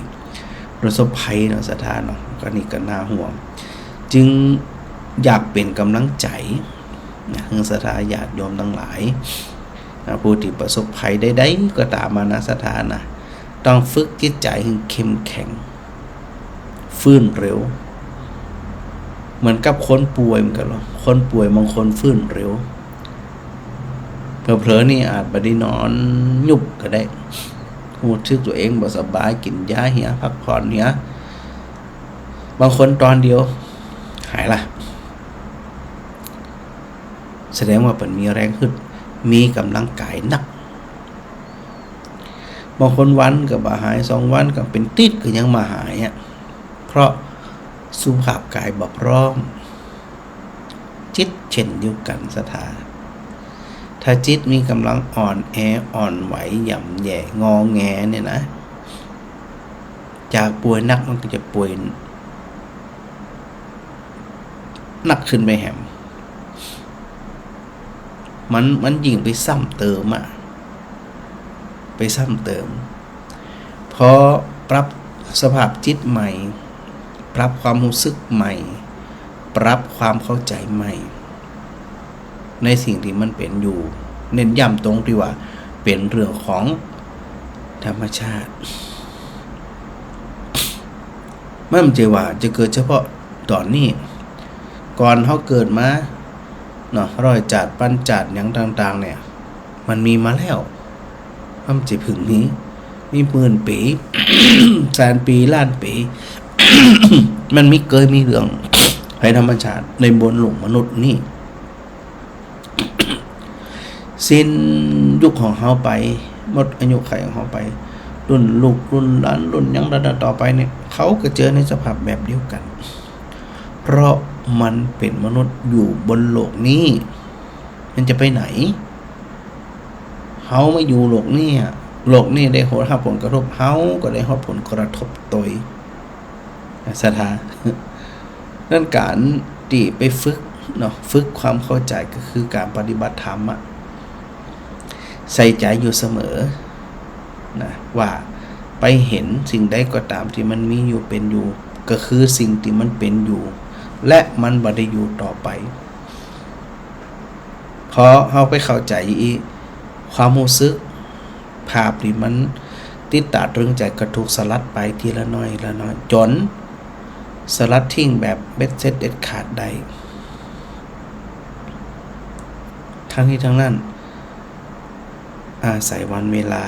ประสบภัยเนาะสถานเนาะก็นี่ก็น่าห่วงจึงอยากเป็นกำลังใจนะให้สถานญาติโยมทั้งหลายนะผู้ที่ประสบภัยใดๆก็ตามมานะสถานนะต้องฝึกจิตใจให้เข้มแข็งฟื้นเร็วเหมือนกับคนป่วยเหมือนกันหรอคนป่วยบางคนฟื้นเร็วเผลอๆนี่อาจบ่ได้นอนยุบก็ได้หูทึกตัวเองบ่สบายกินยาเหียพักผ่อนเหียบางคนตอนเดียวหายละแสดงว่าเป็นมีแรงขึ้นมีกำลังกายนักบางคนวันก็บ่หาย2วันก็เป็นติดก็ยังมาหายเพราะสุขภาพกายบ่พร้อมจิตเช่นเดียวกันสถานถ้าจิตมีกำลังอ่อนแออ่อนไหวหย่ำแย่งอแงเนี่ยนะจากป่วยนักมันก็จะป่วยหนักขึ้นไปแหมมันยิ่งไปซ้ำเติมไปซ้ำเติมพอปรับสภาพจิตใหม่ปรับความรู้สึกใหม่ปรับความเข้าใจใหม่ในสิ่งที่มันเป็นอยู่เน้นย้ำตรงที่ว่าเป็นเรื่องของธรรมชาติไม่ใช่ว่าจะเกิดเฉพาะตอนนี้ก่อนเขาเกิดมาเนาะร้อยจัดปั้นจัดอย่างต่างๆเนี่ยมันมีมาแล้วมันจะพึ่งนี้มีหมื่นปี แสนปีล้านปี มันมีเรื่องภัยธรรมชาติในบนโลกมนุษย์นี่ สิ้นยุคของเขาไปหมดอายุไขของเขาไปรุ่นลูกรุ่นหลานรุ่นยังระดับต่อไปเนี่ยเขาก็เจอในสภาพแบบเดียวกันเพราะมันเป็นมนุษย์อยู่บนโลกนี้มันจะไปไหนเขาไม่อยู่โลกนี้โลกนี้ได้รับผลกระทบเขาก็ได้รับผลกระทบตัวสถานนั่นการที่ไปฝึกเนาะฝึกความเข้าใจก็คือการปฏิบัติธรรมใส่ใจอยู่เสมอนะว่าไปเห็นสิ่งใดก็ตามที่มันมีอยู่เป็นอยู่ก็คือสิ่งที่มันเป็นอยู่และมันบ่ได้อยู่ต่อไปพอเฮาไปเข้าใจความรู้สึกภาพที่มันติดตาตรึงใจก็ถูกสลัดไปทีละน้อยละน้อยจนสลัดทิ้งแบบเบ็ดเสร็จเด็ดขาดได้ทั้งนี้ทั้งนั้นอาศัยวันเวลา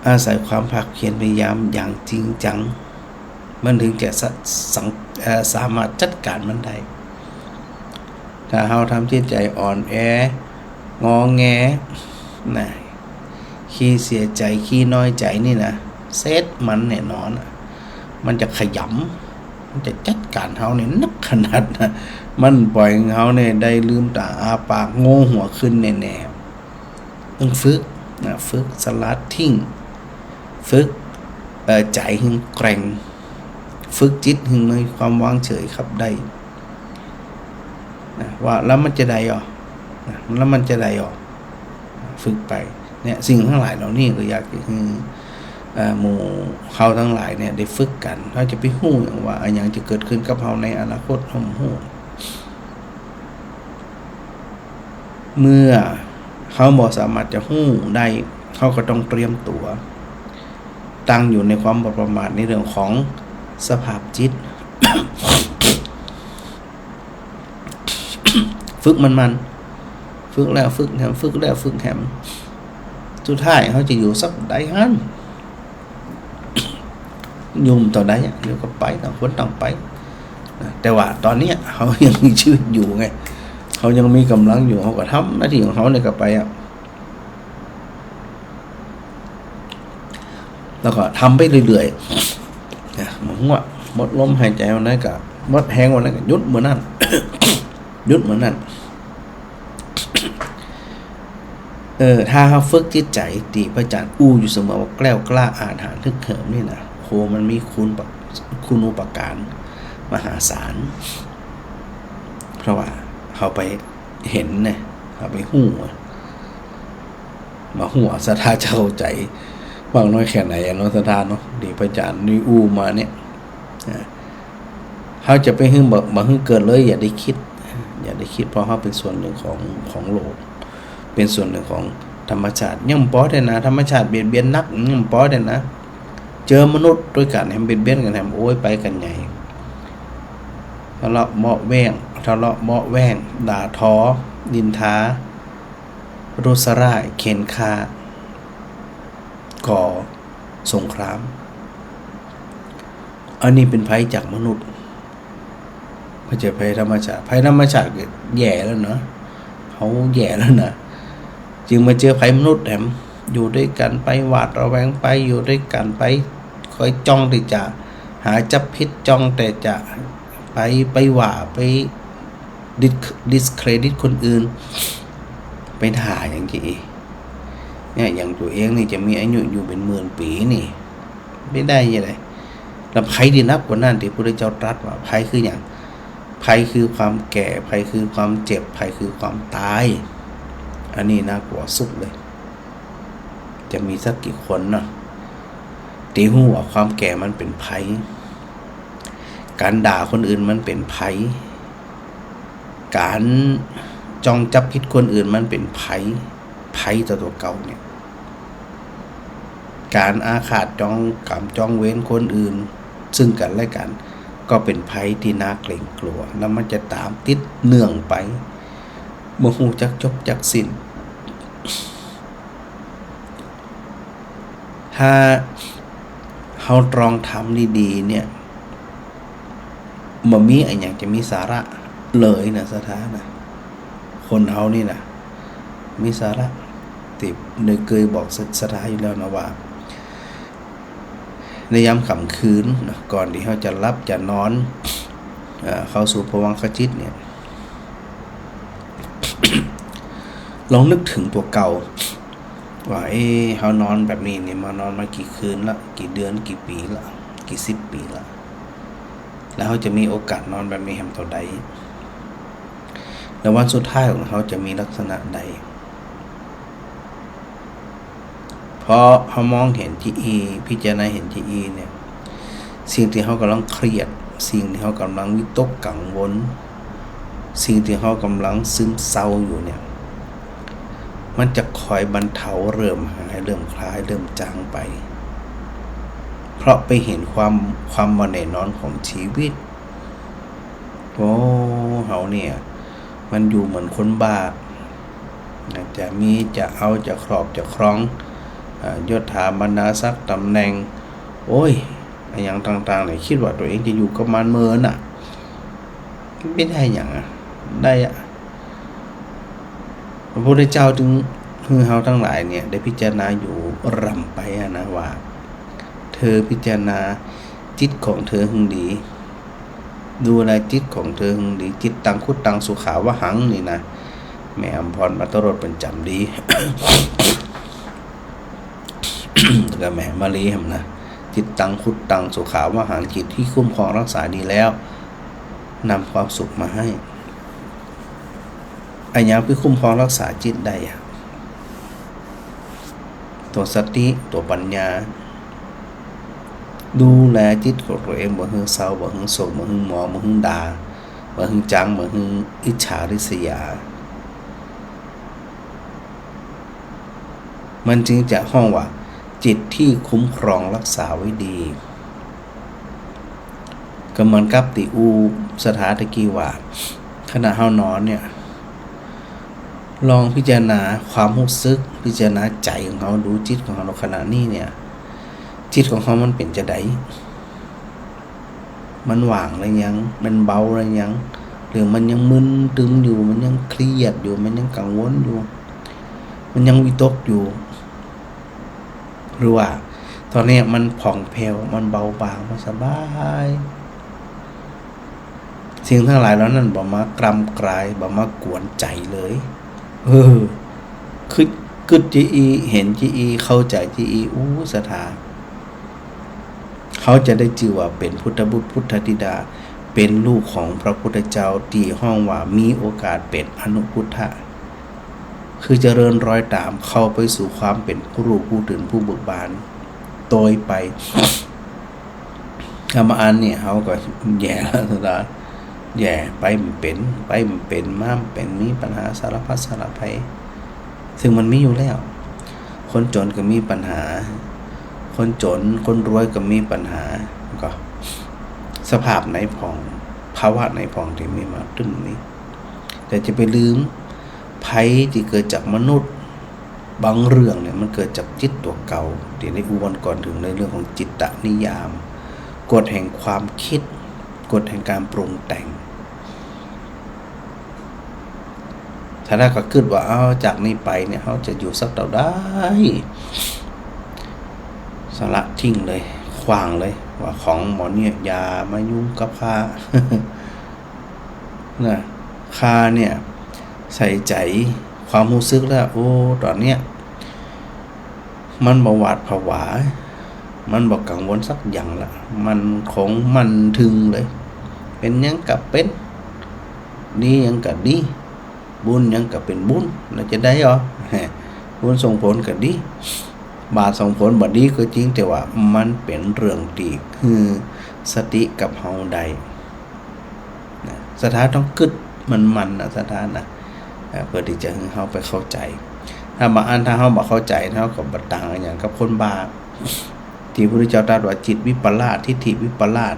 อาศัยความภาคเพียรพยายามอย่างจริงจังมันถึงจะสามารถจัดการมันได้ถ้าเราทำจิตใจอ่อนแองอแงนะขี้เสียใจขี้น้อยใจนี่นะเซตมันแน่นอน มันจะขยำมันจะจัดการเฮาเนี่ยนักขนาดนะมันปล่อยเฮาเนี่ยได้ลืมตาอาปากโง่หัวขึ้นแน่ๆต้องฝึกนะฝึกสลัดทิ้งฝึกใจให้แกร่งฝึกจิตให้มีความวางเฉยครับได้นะว่าแล้วมันจะได้หรอนะแล้วมันจะได้หรอฝึกไปเนี่ยสิ่งทั้งหลายเหล่านี้ก็อยากให้หมู่เขาทั้งหลายเนี่ยได้ฝึกกันเขาจะไปฮู้อย่างว่าอย่างจะเกิดขึ้นกับเขาในอนาคตเขาฮู้เมื่อเขาบ่สามารถจะฮู้ได้เขาก็ต้องเตรียมตัวตั้งอยู่ในความบ่ประมาทในเรื่องของสภาพจิต ฝึกมันฝึกแล้วฝึกแถมฝึกแล้วฝึกแถมสุดท้ายเขาจะอยู่สักได้ฮั่นยุ่มต่อได้เดี๋ยวก็ไปต่างคนต่างไปแต่ว่าตอนนี้เขายังมีชีวิตอยู่ไงเขายังมีกำลังอยู่เขาก็ทำหน้าที่ของเขาเนี่ยก็ไปแล้วก็ทำไปเรื่อยๆมันว่าหมดลมหายใจวันนั้นก็หมดแห้งวันนั้นก็ยุดเหมือนนั่น ยุดเหมือนนั่นถ้าเขาฝึกจิตใจตีพระอาจารย์อู้อยู่เสมอว่าแกล้วกล้าอาถรรพ์ทึกเหิมนี่นะโหมันมีคุณอุปการมหาศาลเพราะว่าเขาไปเห็นเนี่ยเขาไปหู้มาหัวศรัทธาเข้าใจบางน้อยแค่ไหนเนาะศรัทธาเนาะดีพระอาจารย์นี่อู้มาเนี่ยเขาจะไปหึ่งบ่หึ่งเกิดเลยอย่าได้คิดเพราะเขาเป็นส่วนหนึ่งของโลกเป็นส่วนหนึ่งของธรรมชาติยังป้อได้นะธรรมชาติเบียดเบียนนักยังป้อได้นะเจอมนุษย์ด้วยกันแฮมเบียดเบียนกันแฮมโอ้ยไปกันใหญ่ทะเลาะเมาะแว่งด่าท้อดินท้ารุษร่ายเข็นฆ่าก่อสงครามอันนี้เป็นภัยจากมนุษย์ไม่ใช่ภัยธรรมชาติแย่แล้วเนาะเขาแย่แล้วนะจึงมาเจอภัยมนุษย์แถมอยู่ด้วยกันไปหวาดระแวงไปอยู่ด้วยกันไปคอยจ้องที่จะหาจับพิษจ้องแต่จะไปว่าไปดิสเครดิตคนอื่นไปด่าอย่างที่เนี่ยอย่างตัวเองนี่จะมีอายุอยู่เป็นหมื่นปีนี่ไม่ได้ยังไงแล้วภัยที่นับกว่านั้นที่พระพุทธเจ้าตรัสว่าภัยคืออย่างภัยคือความแก่ภัยคือความเจ็บภัยคือความตายอันนี้น่ากลัวสุดเลยจะมีสักกี่คนเนาะตีหูว่าความแก่มันเป็นภัยการด่าคนอื่นมันเป็นภัยการจ้องจับผิดคนอื่นมันเป็นภัยตัวเก่าเนี่ยการอาฆาตจ้องเว้นคนอื่นซึ่งกันและกันก็เป็นภัยที่น่าเกรงกลัวแล้วมันจะตามติดเนื่องไปเมื่อหูจักจบจักสิ้นถ้าเขาตรองทำดีๆเนี่ยมันมีอะไรอย่างจะมีสาระเลยนะสถานะคนเขานี่นะมีสาระติดโดยเคยบอกสถาอยู่แล้วนะว่าในยามค่ำคืนนะก่อนที่เขาจะรับจะนอนเข้าสู่ภวังคจิตเนี่ย ลองนึกถึงตัวเก่าว่าเขานอนแบบนี้เนี่ยมานอนมากี่คืนละกี่เดือนกี่ปีละกี่สิบปีละแล้วเขาจะมีโอกาสนอนแบบนี้แฮมเท่าใดแล้ววันสุดท้ายของเขาจะมีลักษณะใดเพราะเขามองเห็นที่พิจารณาเห็นที่เนี่ยสิ่งที่เขากำลังเครียดสิ่งที่เขากำลังวิตกกังวลสิ่งที่เขากำลังซึมเศร้าอยู่เนี่ยมันจะคอยบรรเทาเริ่มหายเริ่มคลายเริ่มจางไปเพราะไปเห็นความมาแน่นอนของชีวิตโอ้เขาเนี่ยมันอยู่เหมือนคนบ้าจะมีจะเอาจะครอบจะครองยศถาบรรดาศักดิ์ตำแหน่งโอ้ยอย่างต่างๆเนี่ยคิดว่าตัวเองจะอยู่กับมันเมินไม่ได้อย่างได้พระพุทธเจ้าจึงคือเฮาทั้งหลายเนี่ยได้พิจารณาอยู่รำไปนะว่าเธอพิจารณา จิตของเธอให้ดีดูแลจิตของเธอให้ดีจิตตังคุตตังสุขาวหังนี่นะแม่อำพรมาตรดเป็นจำดี แล้วก็แม่มาลีหำนะจิตตังคุตตังสุขาวหังจิตที่คุ้มครองรักษาดีแล้วนำความสุขมาให้อันยังไปคุ้มครองรักษาจิตได้ตัวสติตัวปัญญาดูแลจิตของตัวเองบ่ฮึเศร้าบ่ฮึโศกบ่ฮึหมองบ่ฮึด่าบ่ฮึจังบ่ฮึอิจฉาริษยามันจึงจะห้องว่าจิตที่คุ้มครองรักษาไว้ดีก็เหมือนกับติอูสถานตะกี้ว่าขณะเฮานอนเนี่ยลองพิจารณาความรู้สึกพิจารณาใจของเขาดูจิตของเขาในขณะนี้เนี่ยจิตของเขามันเป็นจะไดมันว่างอะไรยังมันเบาอะไรยังหรือมันยังมึนตึงอยู่มันยังเครียดอยู่มันยังกังวลอยู่มันยังวิตกอยู่หรือว่าตอนนี้มันผ่องแผ้วมันเบาบางมันสบายสิ่งทั้งหลายแล้วนั้นบ่มากรำกรายบ่มากวนใจเลยคือกึดจีอีเห็นจีอีเข้าใจจีอีศรัทธาเขาจะได้ชื่อว่าเป็นพุทธบุตรพุทธธิดาเป็นลูกของพระพุทธเจ้าที่ห้องว่ามีโอกาสเป็นอนุพุทธะคือเจริญรอยตามเข้าไปสู่ความเป็นผู้รู้ผู้ตื่นผู้เบิกบานโดยไปธรรมอันเนี่ยเขาก็แย่แล้วนะแย่ไปมันเป็นมาเป็นมีปัญหาสารพัดสารพัยซึ่งมันมีอยู่แล้วคนจนก็มีปัญหาคนจนคนรวยก็มีปัญหาก็สภาพไหนผ่องภาวะไหนผ่องที่มีมาตึ้งนี้แต่จะไปลืมภัยที่เกิดจากมนุษย์บางเรื่องเนี่ยมันเกิดจากจิตตัวเก่าที่ได้วนก่อนถึงในเรื่องของจิตตนิยามกฎแห่งความคิดกฎแห่งการปรุงแต่งถ้าได้ก็คิดว่าจากนี้ไปเนี่ยเขาจะอยู่สักเท่าได้สละทิ้งเลยขวางเลยว่าของหมอเนี่ยอย่ามายุ่งกับข้า นะข้าเนี่ยใส่ใจความรู้สึกแล้วตอนเนี้ยมันบ่หวาดผวามันบ่กังวลสักอย่างละมันของมันถึงเลยเป็นยังกับเป็นดียังกับดีบุญยังกับเป็นบุญเราจะได้หรอบุญส่งผลกับดีบาปส่งผลบ่ดีก็จริงแต่ว่ามันเป็นเรื่องดีคือสติกับเฮาใดสถานต้องกึดมันนะสถานนะเพื่อที่จะให้เฮาไปเข้าใจถ้าบางอันถ้าเฮาบ่เข้าใจเฮาก็บ่ต่างอย่างกับคนบาปที่พระพุทธเจ้าตรัสว่าจิตวิปลาสทิฏฐิวิปลาส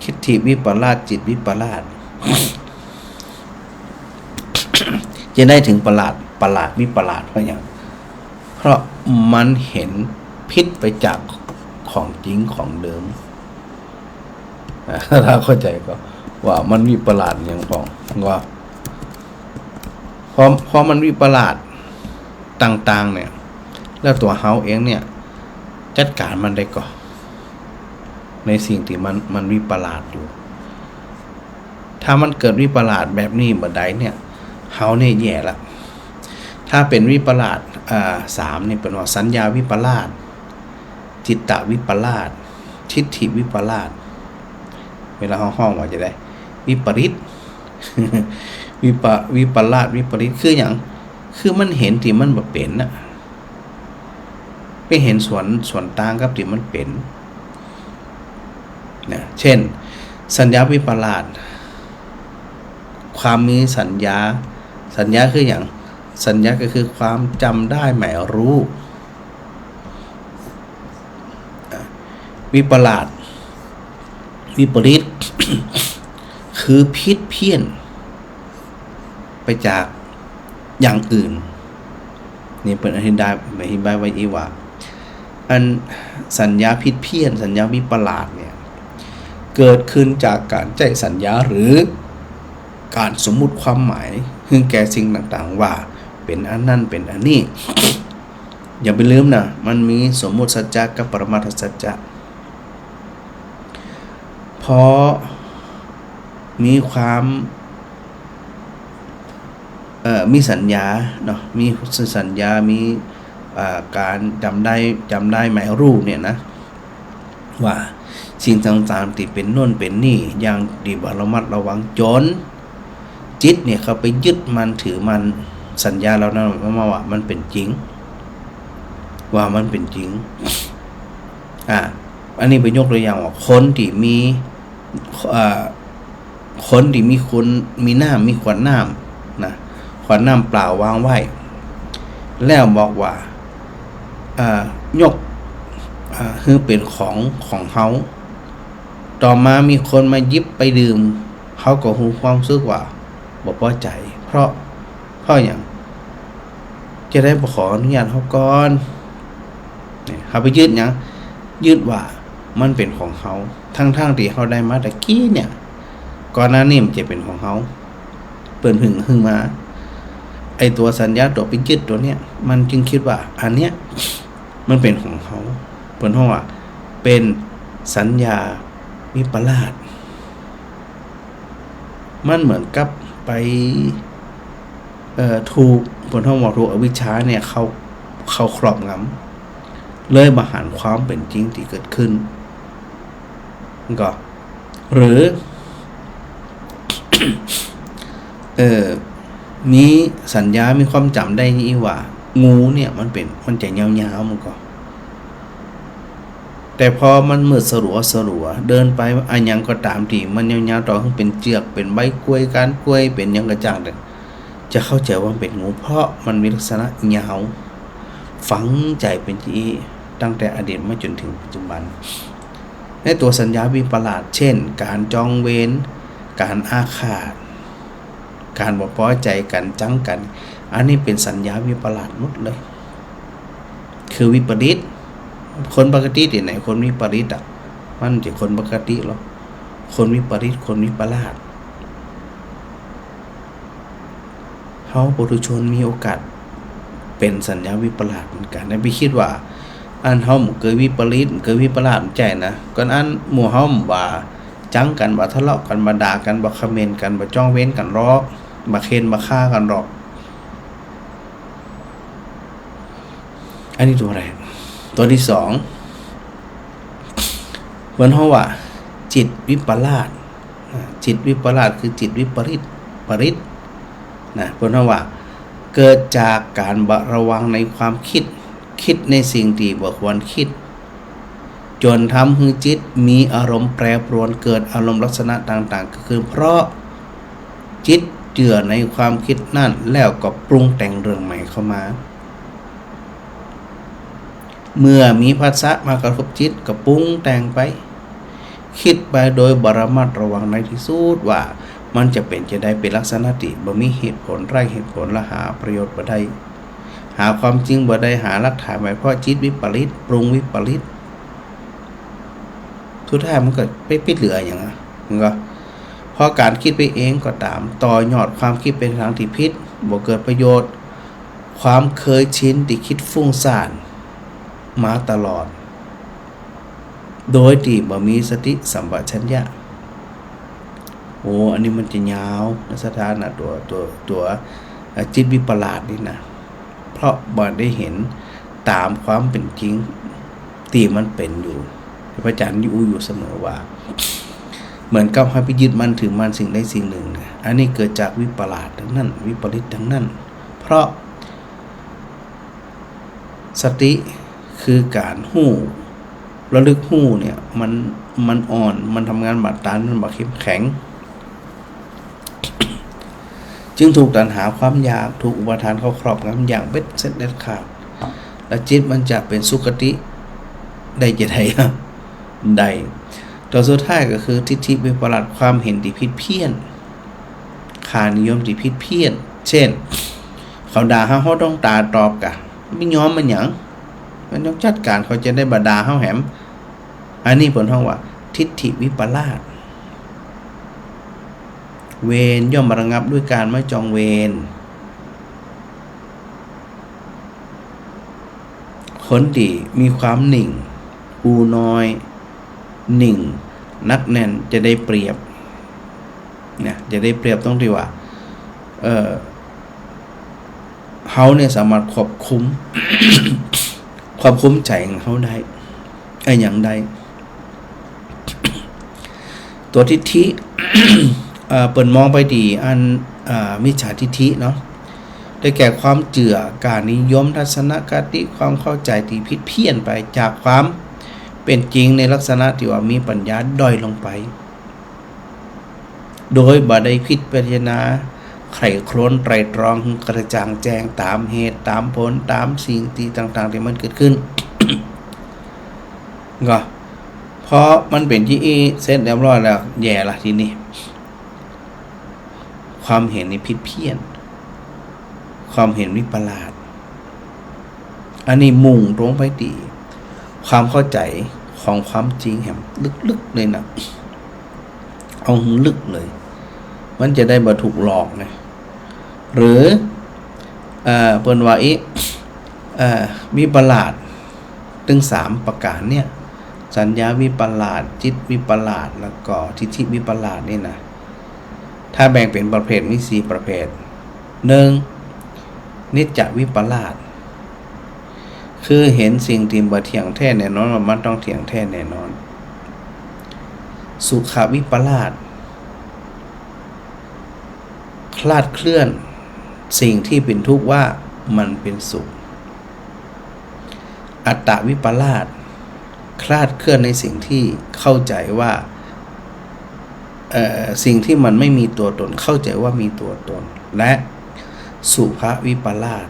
ทิฏฐิวิปลาสจิตวิปลาส จะได้ถึงประหลาดวิปลาสเพราะอย่างเพราะมันเห็นพิษไปจากของจริงของเดิมถ้าเข้าใจก็ว่ามันวิปลาสอย่างพองว่าพอมันวิปลาสต่างๆเนี่ยแล้วตัวเฮาเองเนี่ยจัดการมันได้ก่อนในสิ่งที่มันวิปลาสอยู่ถ้ามันเกิดวิปลาสแบบนี้บ่ได้เนี่ยเฮาเนี่ยแย่ละถ้าเป็นวิปลาส3นี่เป็นว่าสัญญาวิปลาสจิตตวิปลาสทิฏฐิวิปลาสเวลาห้องว่าจะได้วิปริต วิปลาสวิปริตคืออย่างคือมันเห็นที่มันบ่เป็นน่ะไปเห็นส่วนต่างกับที่มันเป็นนะเช่นสัญญาวิปลาสความมีสัญญาคืออย่างสัญญาก็คือความจำได้หมายรู้วิปลาสวิปริต คือผิดเพี้ยนไปจากอย่างอื่นนี่เป็นอธิบายไว้อีว่าอันสัญญาผิดเพี้ยนสัญญาวิปลาสเนี่ยเกิดขึ้นจากการใจสัญญาหรือการสมมุติความหมายซึ่งแก่สิ่งต่างๆว่าเป็นอันนั้นเป็นอันนี้ อย่าไปลืมนะมันมีสมมุติสัจจะกับปรมัตถสัจจะเพราะมีความมีสัญญาเนาะมีสัญญามีการจำได้หมายรูปเนี่ยนะว่าสิ่งต่างๆที่เป็นโน่นเป็นนี่อย่างดีบระมัดระวังจนจิตเนี่ยเขาไปยึดมันถือมันสัญญาเรานั้นมาว่ามันเป็นจริงว่ามันเป็นจริงอันนี้ไปยกตัวอย่างว่าคนที่มีคนที่มีคนมีน้ำมีขวดน้ำนะขวดน้ำเปล่าวางไว้แล้วบอกว่ายกคือเป็นของเขาต่อมามีคนมายิบไปดื่มเขาก็หูความรู้สึกว่าบ่พอใจเพราะอย่างจะได้ขออนุญาตเขาก่อนเขาไปยึดอย่างยึดว่ามันเป็นของเขาทั้งที่เขาได้มาตะกี้เนี่ยก่อนหน้านี้มันจะเป็นของเขาเปิดหึงมาไอตัวสัญญาตัวไปยึดตัวเนี้ยมันจึงคิดว่าอันเนี้ยมันเป็นของเขาเปิดห้องว่าเป็นสัญญาวิปลาสมันเหมือนกับไปถูกเปิดห้องว่าถูกอวิชชาเนี่ยเขาครอบงำเลยมาหันความเป็นจริงที่เกิดขึ้นก็หรือ มีสัญญามีความจำได้นี่ว่างูเนี่ยมันจะยาวๆมันก็แต่พอมันมืดสลัวเดินไปอันยังก็ตามที่มันยาวๆต่อขึ้นเป็นเจือกเป็นใบกล้วยก้านกล้วยเป็นยังกระจ่างจะเข้าใจว่าเป็นงูเพราะมันมีลักษณะยาวฝังใจเป็นที่ตั้งแต่อดีตมาจนถึงปัจจุบันในตัวสัญญาวิปลาสเช่นการจองเวรการอาฆาตการบ่พอใจกันจังกันอันนี้เป็นสัญญาวิปลาสหมดเลยคือวิปริตคนปกติที่ไหนคนวิปริตมันจะคนปกติหรอคนวิปริตคนวิปลาสเขาปุถุชนมีโอกาสเป็นสัญญาวิปลาสเหมือนกันนะไปคิดว่าอันเฮาเกิดวิปริตเกิดวิปลาสใจนะก่อนอันหมู่เฮาว่าจังกันบ่ทะเลาะกันบ่ด่ากันบ่คอมเมนต์กันบ่จ้องเว้นกันรอกบ่เค้นบ่ฆ่ากันหรอกอันนี้ตัวแรกตัวที่2เหมือนเฮาว่าจิตวิปลาสจิตวิปลาสคือจิตวิปริตนะเพิ่นว่าเกิดจากการบ่ระวังในความคิดในสิ่งที่บ่ควรคิดจนทำให้จิตมีอารมณ์แปรปรวนเกิดอารมณ์ลักษณะต่างๆก็คือเพราะจิตเจือในความคิดนั่นแล้วก็ปรุงแต่งเรื่องใหม่เข้ามาเมื่อมีภาษามากระทบจิตก็ปรุงแต่งไปคิดไปโดยบ่ระมัดระวังในที่สุดว่ามันจะได้เป็นลักษณะที่บ่มีเหตุผลไร้เหตุผลและหาประโยชน์บ่ได้หาความจริงบ่ได้หาหลักฐานไว้เพราะจิตวิปริตปรุงวิปริตทุกท่ายมันก็ไปปิดเหลืออย่างนั้นก็เพราะการคิดไปเองก็ตามต่อยอดความคิดเป็นทางที่ผิดบ่เกิดประโยชน์ความเคยชินที่คิดฟุ้งซ่านมาตลอดโดยที่บ่มีสติสัมปชัญญะอันนี้มันจะยาวนะสถานะตัวจิตวิปลาสนี่นะเพราะบ่ได้เห็นตามความเป็นจริงที่มันเป็นอยู่พระอาจารย์อยู่เสมอว่าเหมือนกับให้ไปยึดมันถือมันสิ่งใดสิ่งหนึ่งอันนี้เกิดจากวิปลาสทั้งนั้นวิปริตทั้งนั้นเพราะสติคือการหู้ระลึกหู้เนี่ยมันอ่อนมันทำงานบัดตันมันบ่เข้มแข็งจึงถูกตัณหาความอยากถูกอุปาทานเข้าครอบงำอย่างเบ็ดเสร็จเด็ดขาดและจิตมันจะเป็นสุคติได้จะได้ได้ตัวสุดท้ายก็คือทิฏฐิวิปลาสความเห็นที่ผิดเพี้ยนค่านิยมที่ผิดเพี้ยนเช่นเขาด่าเฮาต้องตาตอบกะไม่ยอมมันหยังมันต้องจัดการเขาจะได้บ่ด่าเฮาแหมอันนี้เพิ่นฮ้องว่าทิฏฐิวิปลาสเวรย่อมระงับด้วยการไม่จองเวร คนดีมีความหนิ่งอูน้อยหนิ่งนักแน่นจะได้เปรียบเนี่ยจะได้เปรียบต้องที่ว่าเขาเนี่ยสามารถควบคุม ควบคุมใจของเขาได้อย่างใด ตัวทิฏฐิ เปิดมองไปดีอันมิจฉาทิฏฐิเนาะได้แก่ความเจือการนิยมทัศนคติความเข้าใจที่ผิดเพี้ยนไปจากความเป็นจริงในลักษณะที่ว่ามีปัญญาด้อยลงไปโดยบ่ได้พิจารณาไขครวนไตรตรองกระจ่างแจ้งตามเหตุตามผลตามสิ่งที่ต่างๆที่มันเกิดขึ้น ก็เพราะมันเป็นที่เสร็จเรียบร้อยแล้วแย่ละทีนี้ความเห็นนี่ผิดเพี้ยนความเห็นวิปลาสอันนี้มุ่งตรงไปดีความเข้าใจของความจริงแห่งลึกๆเลยนะเอาลึกเลยมันจะได้บ่ถูกหลอกไงหรือเปิ้นว่าวิปลาสถึง3ประการเนี่ยสัญญาวิปลาสจิตวิปลาสแล้วก็ทิฏฐิวิปลาสนี่นะถ้าแบ่งเป็นประเภทมี4ประเภท1นิจจวิปลาสคือเห็นสิ่งที่บ่เที่ยงแท้แน่นอนว่ามันต้องเที่ยงแท้แน่นอนสุขวิปลาสคลาดเคลื่อนสิ่งที่เป็นทุกข์ว่ามันเป็นสุขอัตตวิปลาสคลาดเคลื่อนในสิ่งที่เข้าใจว่าสิ่งที่มันไม่มีตัวตนเข้าใจว่ามีตัวตนและสุภวิปลาส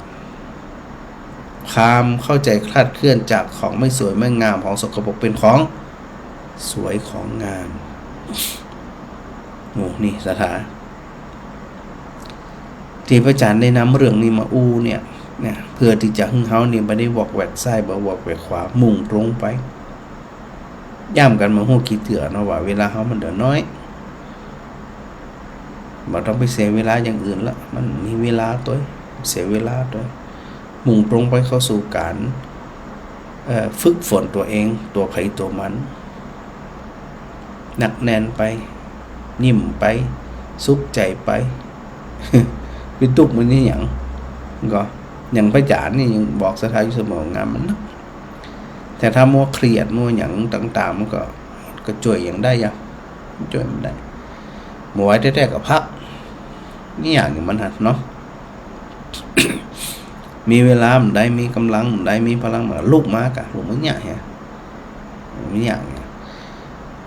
ความเข้าใจคลาดเคลื่อนจากของไม่สวยไม่งามของสกปรกเป็นของสวยของงามโอ้นี่สถานที่พระอาจารย์ได้นำเรื่องนี้มาเนี่ยเพื่อที่จะให้เขาเนี่ยไม่ได้วอกแวกซ้ายบ่วอกแวกขวามุ่งตรงไปย่ำกันมาหูกี่เถื่อเนาะว่าเวลาเขามันเดือน้อยบ่ต้องไปเสียเวลาอย่างอื่นละมันมีเวลาตัวเสียเวลาตัวมุ่งตรงไปเข้าสู่การฝึกฝนตัวเองตัวไผตัวมันหนักแน่นไปยิ้มไปสุขใจไป เป็นตุกมันนี่อย่างก็อย่างพระอาจารย์นี่ยังบอกสถาอยู่เสมองานมันนะแต่ถ้ามัวเครียดมัวอย่างต่างๆมันก็ช่วยอย่างได้ยังช่วยมันได้หมวยแท้ๆกับพระนี่อย่างนี้มันหัดเนาะ มีเวลามันได้มีกำลังมันได้มีพลังมาลูกมากะลูกมันเนี่ยฮะมันอย่างเงี้ย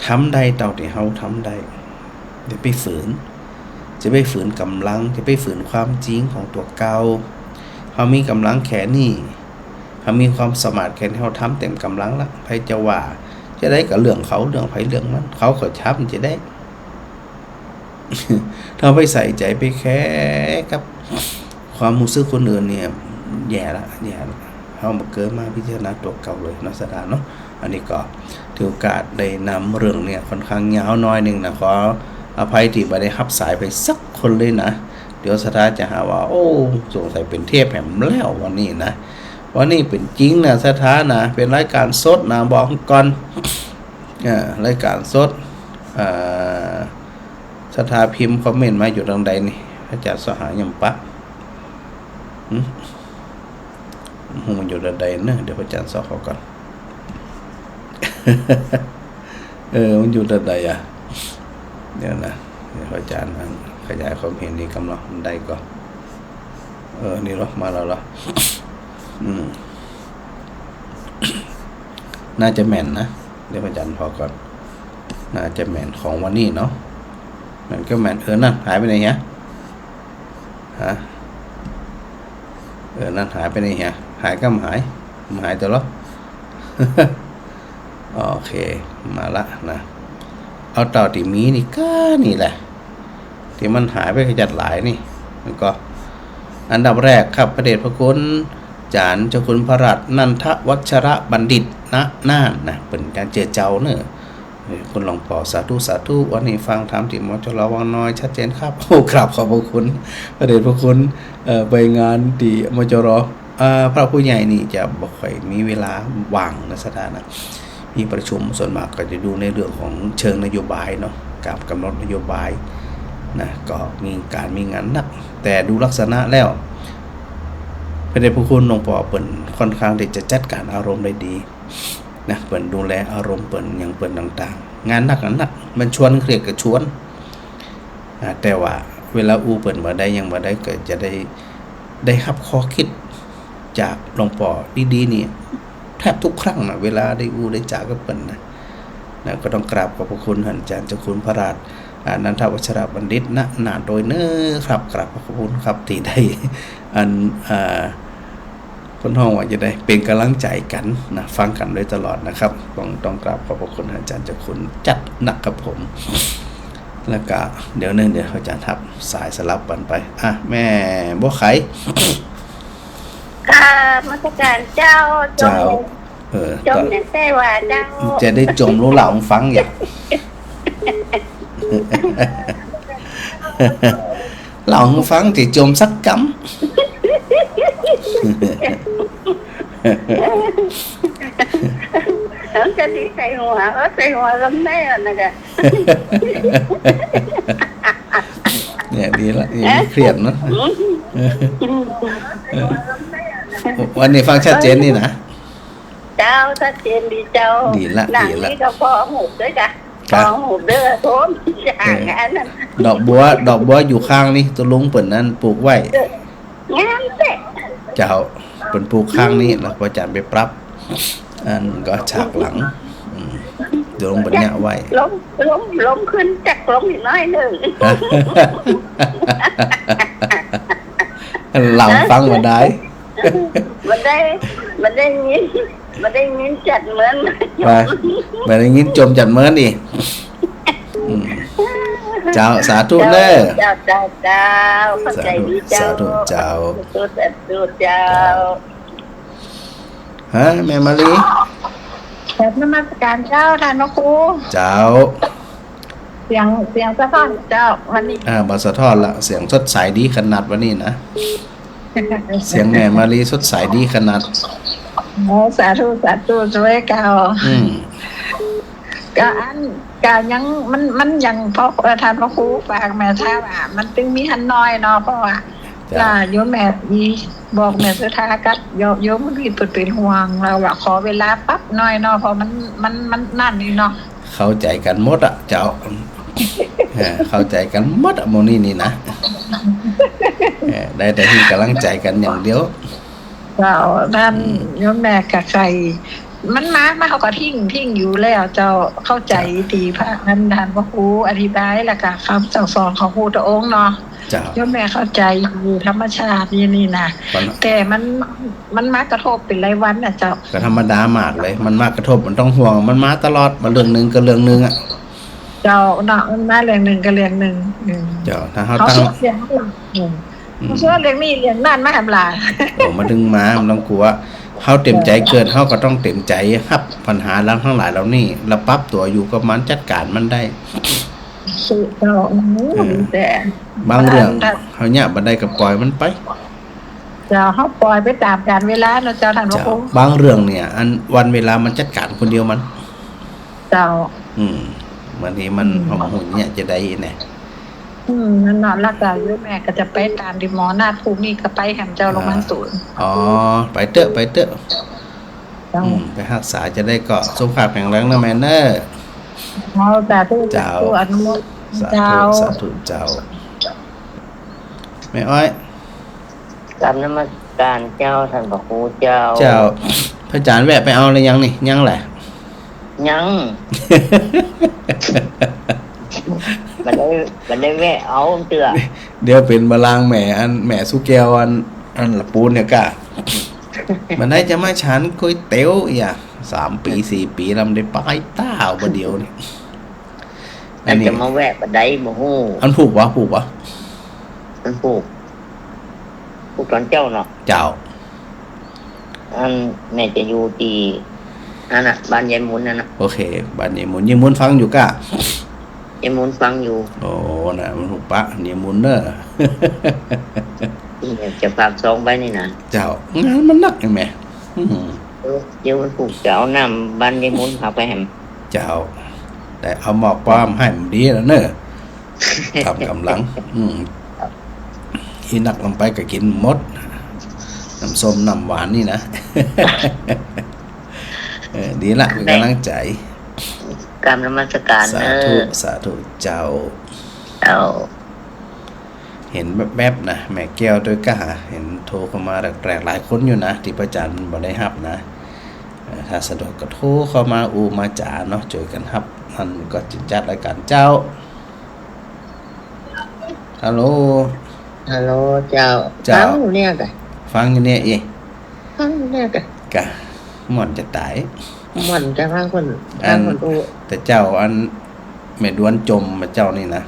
ทำได้เต่าที่เขาทำได้จะไปฝืนกำลังจะไปฝืนความจริงของตัวเก่าเขามีกำลังแค่นี้เขามีความสามารถแค่เขาทำเต็มกำลังละใครจะว่าจะได้กับเรื่องเขาเรื่องไผเรื่องมันเขาก็ช้ำจะได้ ถ้าไปใส่ใจไปแค่กับความรู้สึกคนอื่นเนี่ยแย่ละเขามาเกิดมาพิจารณาตัวเก่าเลยนักแสดงเนาะอันนี้ก็ถือโอกาสได้นำเรื่องเนี่ยค่อนข้างยาวน้อยหนึ่งนะขออภัยที่ไม่ได้รับสายไปสักคนเลยนะเดี๋ยวสถาจะหาว่าโอ้สงสัยเป็นเทพแห่มแล้ววันนี้นะวันนี้เป็นจริงนะสถานะเป็นรายการสดนะบอกก่อนรายการสดสถาพิมพ์คอมเมนต์มาอยู่ตรงใดนี่อาจารย์สหายมปะมันอยู่ตรงใดเนอะเดี๋ยวอาจารย์สอบเขาก่อน มันอยู่ตรงใดอ่ะเดี๋ยวนะเดี๋ยวอาจารย์ขยายความเห็นนี้กำลังได้ก่อนนี่หรอมาแล้วเหรอ น่าจะแม่นนะเดี๋ยวอาจารย์พอก่อนน่าจะแม่นของวันนี้เนาะมันก็แม่นนั่นหายไปไหนฮะนั่นหายไปไหนฮะหายก็หายตัวละ โอเคมาละนะเอาเต่าที่มีนี่ก็นี่แหละที่มันหายไปขจัดหลายนี่มันก็อันดับแรกครับพระเดชพระคุณจารย์เจ้าคุณพระรัตน์นันทวัชระบัณฑิตน่านนะเป็นการเจอเจ้าเนอะคุณหลวงพ่อสาธุวันนี้ฟังธรรมที่มจรวังน้อยชัดเจนครับโอ้กราบขอบพระคุณพระเดชพระคุณไปงานที่มจร พระผู้ใหญ่นี่จะบ่ค่อยมีเวลาว่างนะสถานะมีประชุมส่วนมากก็จะดูในเรื่องของเชิงนโยบายเนาะการกำหนดนโยบายนะก็มีงานหนักแต่ดูลักษณะแล้วพระเดชพระคุณหลวงพ่อเปิ่นค่อนข้างที่จะจัดการอารมณ์ได้ดีนะเปิ่นดูแลอารมณ์เปิ่นอย่างเปิ่นต่างๆงานหนักมันชวนเครียดก็ชวนแต่ว่าเวลาเปิ่นมาได้ยังมาได้ก็จะได้รับข้อคิดจากหลวงพ่อดีๆนี่แทบทุกครั้งนะเวลาได้จากกับเปิ่นนะก็ต้องกราบขอบพระคุณท่านอาจารย์เจ้าคุณพระราชนันทวัชรบัณฑิตณนาโดยเน้อครับกราบขอบพระคุณครับที่ได้คนห้องว่าจะได้เป็นกำลังใจกันนะฟังกันโดยตลอดนะครับต้องกราบขอบพระคุณอาจารย์เจ้าคุณจัดหนักกับผมแล้วก็เดี๋ยวอาจารย์ทับสายสลับกันไปแม่บัวไข่มาตรการเจ้าจมเนี่ยแต่ว่าเจ้าจะได้จมรู้เหล่าฟังอย่างเหล่าฟังthìจมsắc cắmจะดีใส่หัวลำแน่นะแกเนี่ยดีละเครียดเนาะวันนี้ฟังชัดเจนนี่นะเจ้าชัดเจนดีเจ้าดีละนี่ก็พอหูด้วยจ้ะพอหูเด้อโทมอย่างนั้นดอกบัวอยู่ข้างนี่ตัวลุงเปิ่นนั้นปลูกไว้งามเด้เจ้าเปิ่นปลูกข้างนี้แล้วพออาจารย์ไปปรับก็ฉากหลังเดี๋ยวลงเปิ่นเนี่ยไว้ล้มขึ้นจากล้มอีกน้อยนึงเราฟังมาได้มันได้ยินจัดเหมือนมาได้ยินจมจัดเหมือนดิเจ้าสาธุเด้อเจ้าเข้าใจดีเจ้าสาธุเจ้าฮะแม่มาลีแบบนมัสการเจ้าท่านพระครูเจ้าเสียงสะท้อนเจ้าวันนี้บาสะท้อนละเสียงสดใสดีขนาดวันนี้นะเสียงแม่มาลีสดใสดีขนาดสาธุสวยเก่าก็ยังมันยังเพราะท่านพระครูฝากแม่ท่าว่ามันตึงมีหันน้อยเนาะเพราะว่าโยมแม่บอกแม่สุธากัดโยมมันเป็นห่วงเราว่าขอเวลาปั๊บน้อยเนาะเพราะมันนั่นนี่เนาะเข้าใจกันหมดอ่ะเจ้าเข้าใจกันหมดอ่ะโมนี่นะได้แต่ที่กำลังใจกันอย่างเดียวเจ้าท่านโยมแม่กับใครมันมาเขาก็ทิ้งอยู่แล้วเจ้าเข้าใจดีพระนั้นท่านพระครูอธิบายแล้วก็คำสั่งสอนของครูตะองค์เนาะโยมแม่เข้าใจอยู่ธรรมชาตินี่นะแต่มันมากระทบเป็นรายวันนะเจ้าก็ธรรมดามากเลยมันมากระทบมันต้องห่วงมันมาตลอดมาเรื่องนึงก็เรื่องนึงอ่ะเจ้าเนาะมันมาเรื่องนึงก็เรื่องนึงเจ้าถ้าเขาตั้งเสียงเขาเชื่อเรื่องนี้เรื่องนั่นมาทำลายมาดึงมามันต้องกลัวเขาเต็มใจเกินเขาก็ต้องเต็มใจครับปัญหาแล้วทั้งหลายเรานี่เราปรับตัวอยู่กับมันจัดการมันได้แต่บางเรื่องเขาเนี่ยบันไดกับปล่อยมันไปจะเขาปล่อยไปตามกาลเวลาเราจะทันว่าบางเรื่องเนี่ยอันวันเวลามันจัดการคนเดียวมันเจ้าบางทีมันหอมหุ่นเนี่ยจะได้เนี่ยนั่นนอนรักษาอยู่แม่ก็จะไปตามดิหมอนาภูมินี่ก็ไปแหมเจ้าโรงพยาบาลศูนย์ไปเตอะไปรักษาจะได้เกาะสุขภาพแข็งแรงนะแม่เนอเราแต่ทุกเจ้าอนุโมทนาสาธุเจ้าแม่อ้อยกราบนมัสการเจ้าท่านพระครูเจ้าพระอาจารย์แวะไปเอาอะไรยังนี่ยังแหละยังมันได้แวะเอาเตือเดี๋ยวเป็นบาลางแม่สุแก้วอันละปูนเนี่ยกะมันได้จะมาฉันก๋วยเตี๋ยว3 ปี 4 ปีลำได้ไปต้าบ่เดียวนี่อันนี้จะมาแวะบ่ได้บ่ฮู้อันผูกวะมันผูกตอนเจ้าเนาะเจ้าอันแม่จะอยู่ที่นั่นน่ะบ้านยายมุนนั่นน่ะโอเคบ้านยายมุนฟังอยู่กะยายมุนฟังอยู่โอ้น่ะมันหุบปะยายมุนเด้อ จะฝากซองไปนี่นะ เจ้างานมันหนักยังไงอืม เดี๋ยวมันผูกจะเอาน้ำบ้านยายมุนพาไปแหม เจ้า แต่เอาหมอกปลอมให้มันดีแล้วเนอะทำกำลัง ที่หนักลงไปก็กินหมดน้ำส้มน้ำหวานนี่นะ ดีละเป็นกำลังใจ กรรมนมัสการ สา เนอ ธุสาธุเจ้า เอา เห็นแวบๆนะแม่แก้วด้วยก็หาเห็นโทรเข้ามาแปลกๆหลายคนอยู่นะที่พระอาจารย์บ่ได้ฮับนะถ้าสะดวกก็โทรเข้ามามาจ๋าเนาะเจอกันฮับมันก็จะจัดรายการเจ้าฮัลโหล ฮัลโหลเจ้า เจ้า ฟังเนี่ยกะ ฟังอยู่เนี่ยเอง ฟังเนี่ยกะ กะหม่อนจะตาย มันจะฟังคน อั ฟัง น คนอู้ แต่เจ้าอันแม่ดวนจมมาเจ้านี่นะ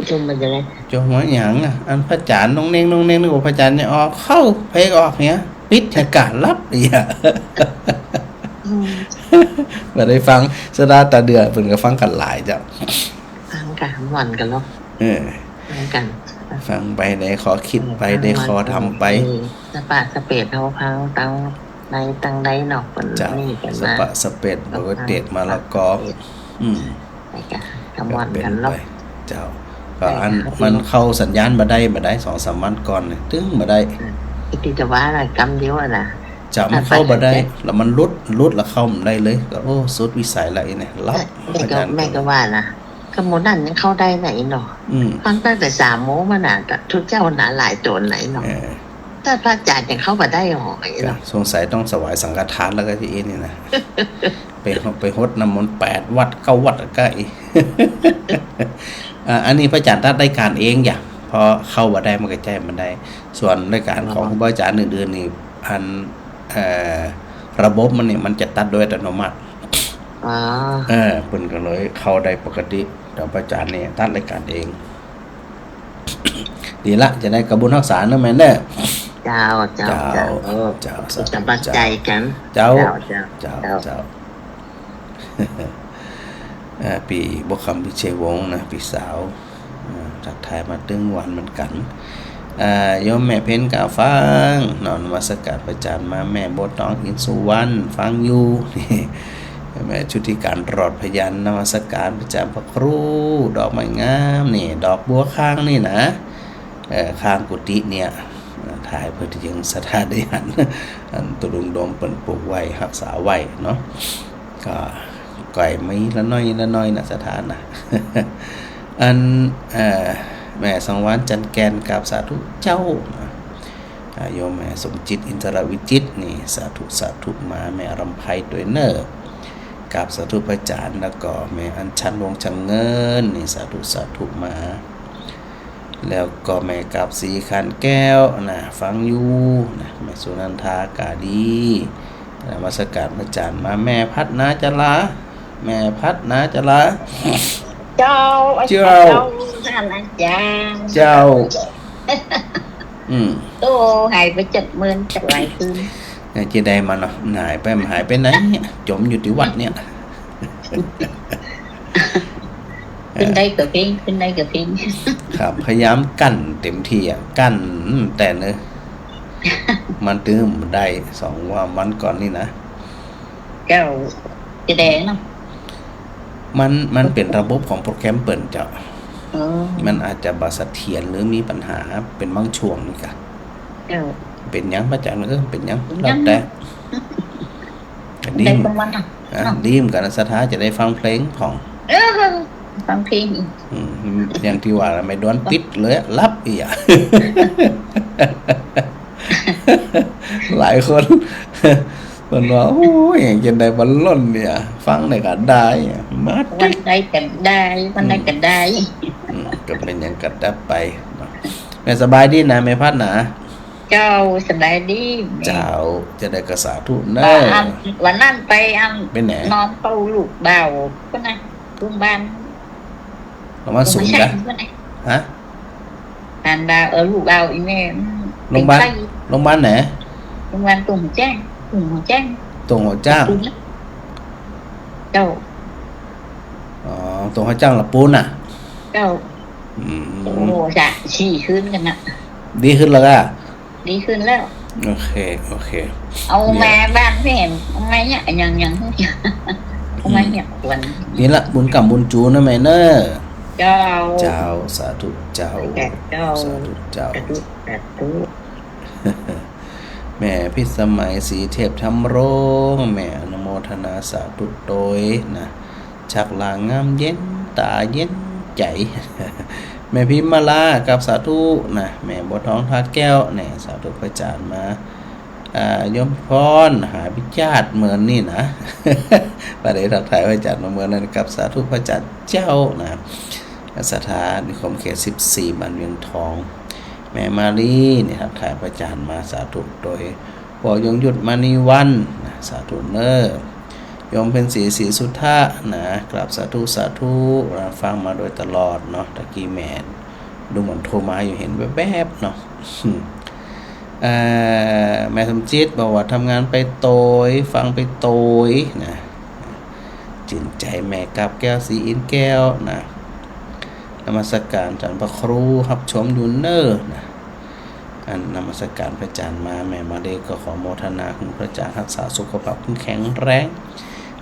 จุ่มมันจะไง จมว่าหยังอ่ะอันพระอาจารย์น้องเน่งนึกว่าพระอาจารย์เนี่ยออกเข้าเพลงออกเนี้ยปิดเหตุการณ์ลับอีกอะ มาได้ฟังสดาตาเดือเพิ่นก็ฟังกันหลายเจ้า ฟังกันมันกันเนาะ เออ ฟังกัน ฟังไปได้ขอคิดไปได้ขอทำไป สปะสเปดเขาพังตังในตังใดหนอกมัน เจ้า นี่กัน ส มา ปะสเปดบอกว่าเด็ดมาแล้วก็ อืม ไปกันกำวัน เป็น กัน ไป เนาะ เจ้าก็อันมันเข้าสัญญาณมาได้ 2-3 วันก่อนเนี่ยตึ้งมาได้ อีกทีจะว่าอะไรกำเดียวอะนะ เจ้ามันเข้ามาได้ แล้วมันลุดแล้วเข้ามาได้เลย ก็โอ้สุดวิสัยละไอ้เนี่ยรับ แม่ก็ว่านะขโมยนั่นยังเข้าได้ไหนเนาะ อืม ฟังตั้งแต่3 โมงมาน่ะแต่ทุกเจ้าหนาหลายโจรไหนเนาะ เออ ถ้าพระอาจารย์ยังเข้ามาได้หอย ก็ เนาะ สงสัยต้องสวายสังฆทานแล้วก็ที่เอ็นี่นะ ไปฮดน้ำมนต์8 วัด9 วัดใกล้ อันนี้พระอาจารย์ตัดรายการเองอย่าพอเข้ามาได้มันก็ใจมันได้ ส่วนรายการของครูบาอาจารย์อื่นๆนี่อันระบบมันนี่มันจะตัดโดยอัตโนมัติ อ๋อ เพิ่นก็เลยเข้าได้ปกติแต่พระอาจารย์นี่ตัดรายการเอง ดีละจะได้กระบุญรักษาเนอะแม่เด้อ เจ้าเจ้า เจ้า เจ้า เจ้า จะบักใจกัน เจ้า เจ้า เจ้า ปีบวคำพิเชยวงศ์นะปีสาวทักทายมาตึงวันเหมือนกันโยมแม่เพ็ญกาฟังนอนวัสการประจานมาแม่บดน้องหินสุวรรณฟังอยู่นี่แม่ชุติการรอดพยัญนวัสการประจานพระครูดอกไม้งามนี่ดอกบัวข้างนี่นะข้างกุฏิเนี่ยถ่ายเพื่อที่ยังสถานได้หันอันตุลุงดมเปิ่นปลูกไว้รักษาไว้เนาะก็ไก่ไม่ละน้อยนะสถานนะ อันแม่สังวานจันแกนกับสาธุเจ้าโยมแม่สมจิตอินทรวิจิตนี่สาธุมาแม่รำไพด้วยเนอร์กับสาธุพระอาจารย์แล้วก็แม่อัญชันวงชังเงินนี่สาธุมาแล้วก็แม่กับสีขันแก้วนะฟังอยู่นะแม่สุนันทากาดีนมัสการพระอาจารย์มาแม่พัดนาจลาแม่พัดนาจลา เจ้า ท่านอาจารย์ เจ้า ตู้หายไป70,000จากหลายคืน เนี่ยจะได้มันเนาะหายไปไหนเนี่ยจมอยู่ที่วัดเนี่ย ขึ้นได้กับเพลงขึ้นได้กับเพลง ครับพยายามกั้นเต็มที่อ่ะกั้นแต่เนอะมันตื้มได้2 วันก่อนนี่นะ เจ้าจะแดงเนาะ มันเป็นระบบของโปรแกรมเปิดเจ้า อ๋อ มันอาจจะบ่เสถียรหรือมีปัญหาเป็นบางช่วงนี่กะ เจ้า เป็นหยังพระอาจารย์เป็นหยังแล้วแต่ดี ได้ ม ประมาณนั้น ดีมกันสถาจะได้ฟังเพลงของ ฟังเพลง อย่างที่ว่าไม่โดนปิดเลยรับอีกอ่ะ หลายคนคนว่าโอ้ยจะได้บอลล่นเนี่ย ฟังได้ก็ได้มา วันใดกันได้วันใดกันได้ ก็เป็นอย่างกัดดับไปแม่สบายดีนะแม่พัดนะ เจ้าสบายดี เจ้าจะได้กระสาทุนเน วันนั้นไป ไปไหน นอนเฝ้าลูกเบาก็นะโรงพยาบาล เรามาสูงกันฮะ อันดาลูกเบาอีแม่ โรงพยาบาลไหน โรงพยาบาลตุ่มแจ้ง ตรงหัวจ้าง เจ้า อ๋อตรงหัวจ้างละปูนอ่ะ เจ้าโอ้จะ4 คืนกันนะ ดีขึ้นแล้วอ่ะ ดีขึ้นแล้ว โอเคโอเค เอามาบ้านไม่เห็นเอามาเนี่ยยังเอามาเนี่ยวัน นี่ละบุญกรรมบุญจูนะแม่เนอะ เจ้า เจ้าสาธุเจ้า เจ้า สาธุเจ้า สาธุ แม่พิสมัยสีเทพธรรมโรงแม่อนุโมทนาสาธุโดยนะชักลางงามเย็นตาเย็นใจ แม่พิมมาลากับสาธุนะแม่บัวทองทาแก้วเนี่ยสาธุพระจานมายมพรหาพิจาตเหมือนนี่นะ ประเดี๋ยวทักทายพระจานมาเมือนนั้นกับสาธุพระจานเจ้านะสถานิคมเขต14บ้านเวียงทองแม่มาลีนี่ทักทายพระจานมาสาธุโดยพ่อยงยุทธมณีวันนะสาธุเนอร์ยมเป็นสีสุทธะนะกราบสาธุสาธุฟังมาโดยตลอดเนาะตะกี้แม่ดูเหมือนโทรมาอยู่เห็นแวบๆเนาะ แม่สมจิตบอกว่าทำงานไปโตยฟังไปโตยนะจินใจแม่กับแก้วสีอินแก้วนะนมัสการจันทร์พระครูรับชมอยู่เนอร์นะอันนมัสการพระอาจารย์มาแม่มาเด็กก็ขอโมทนาคุณพระอาจารย์รักษาสุขภาพแข็งแรง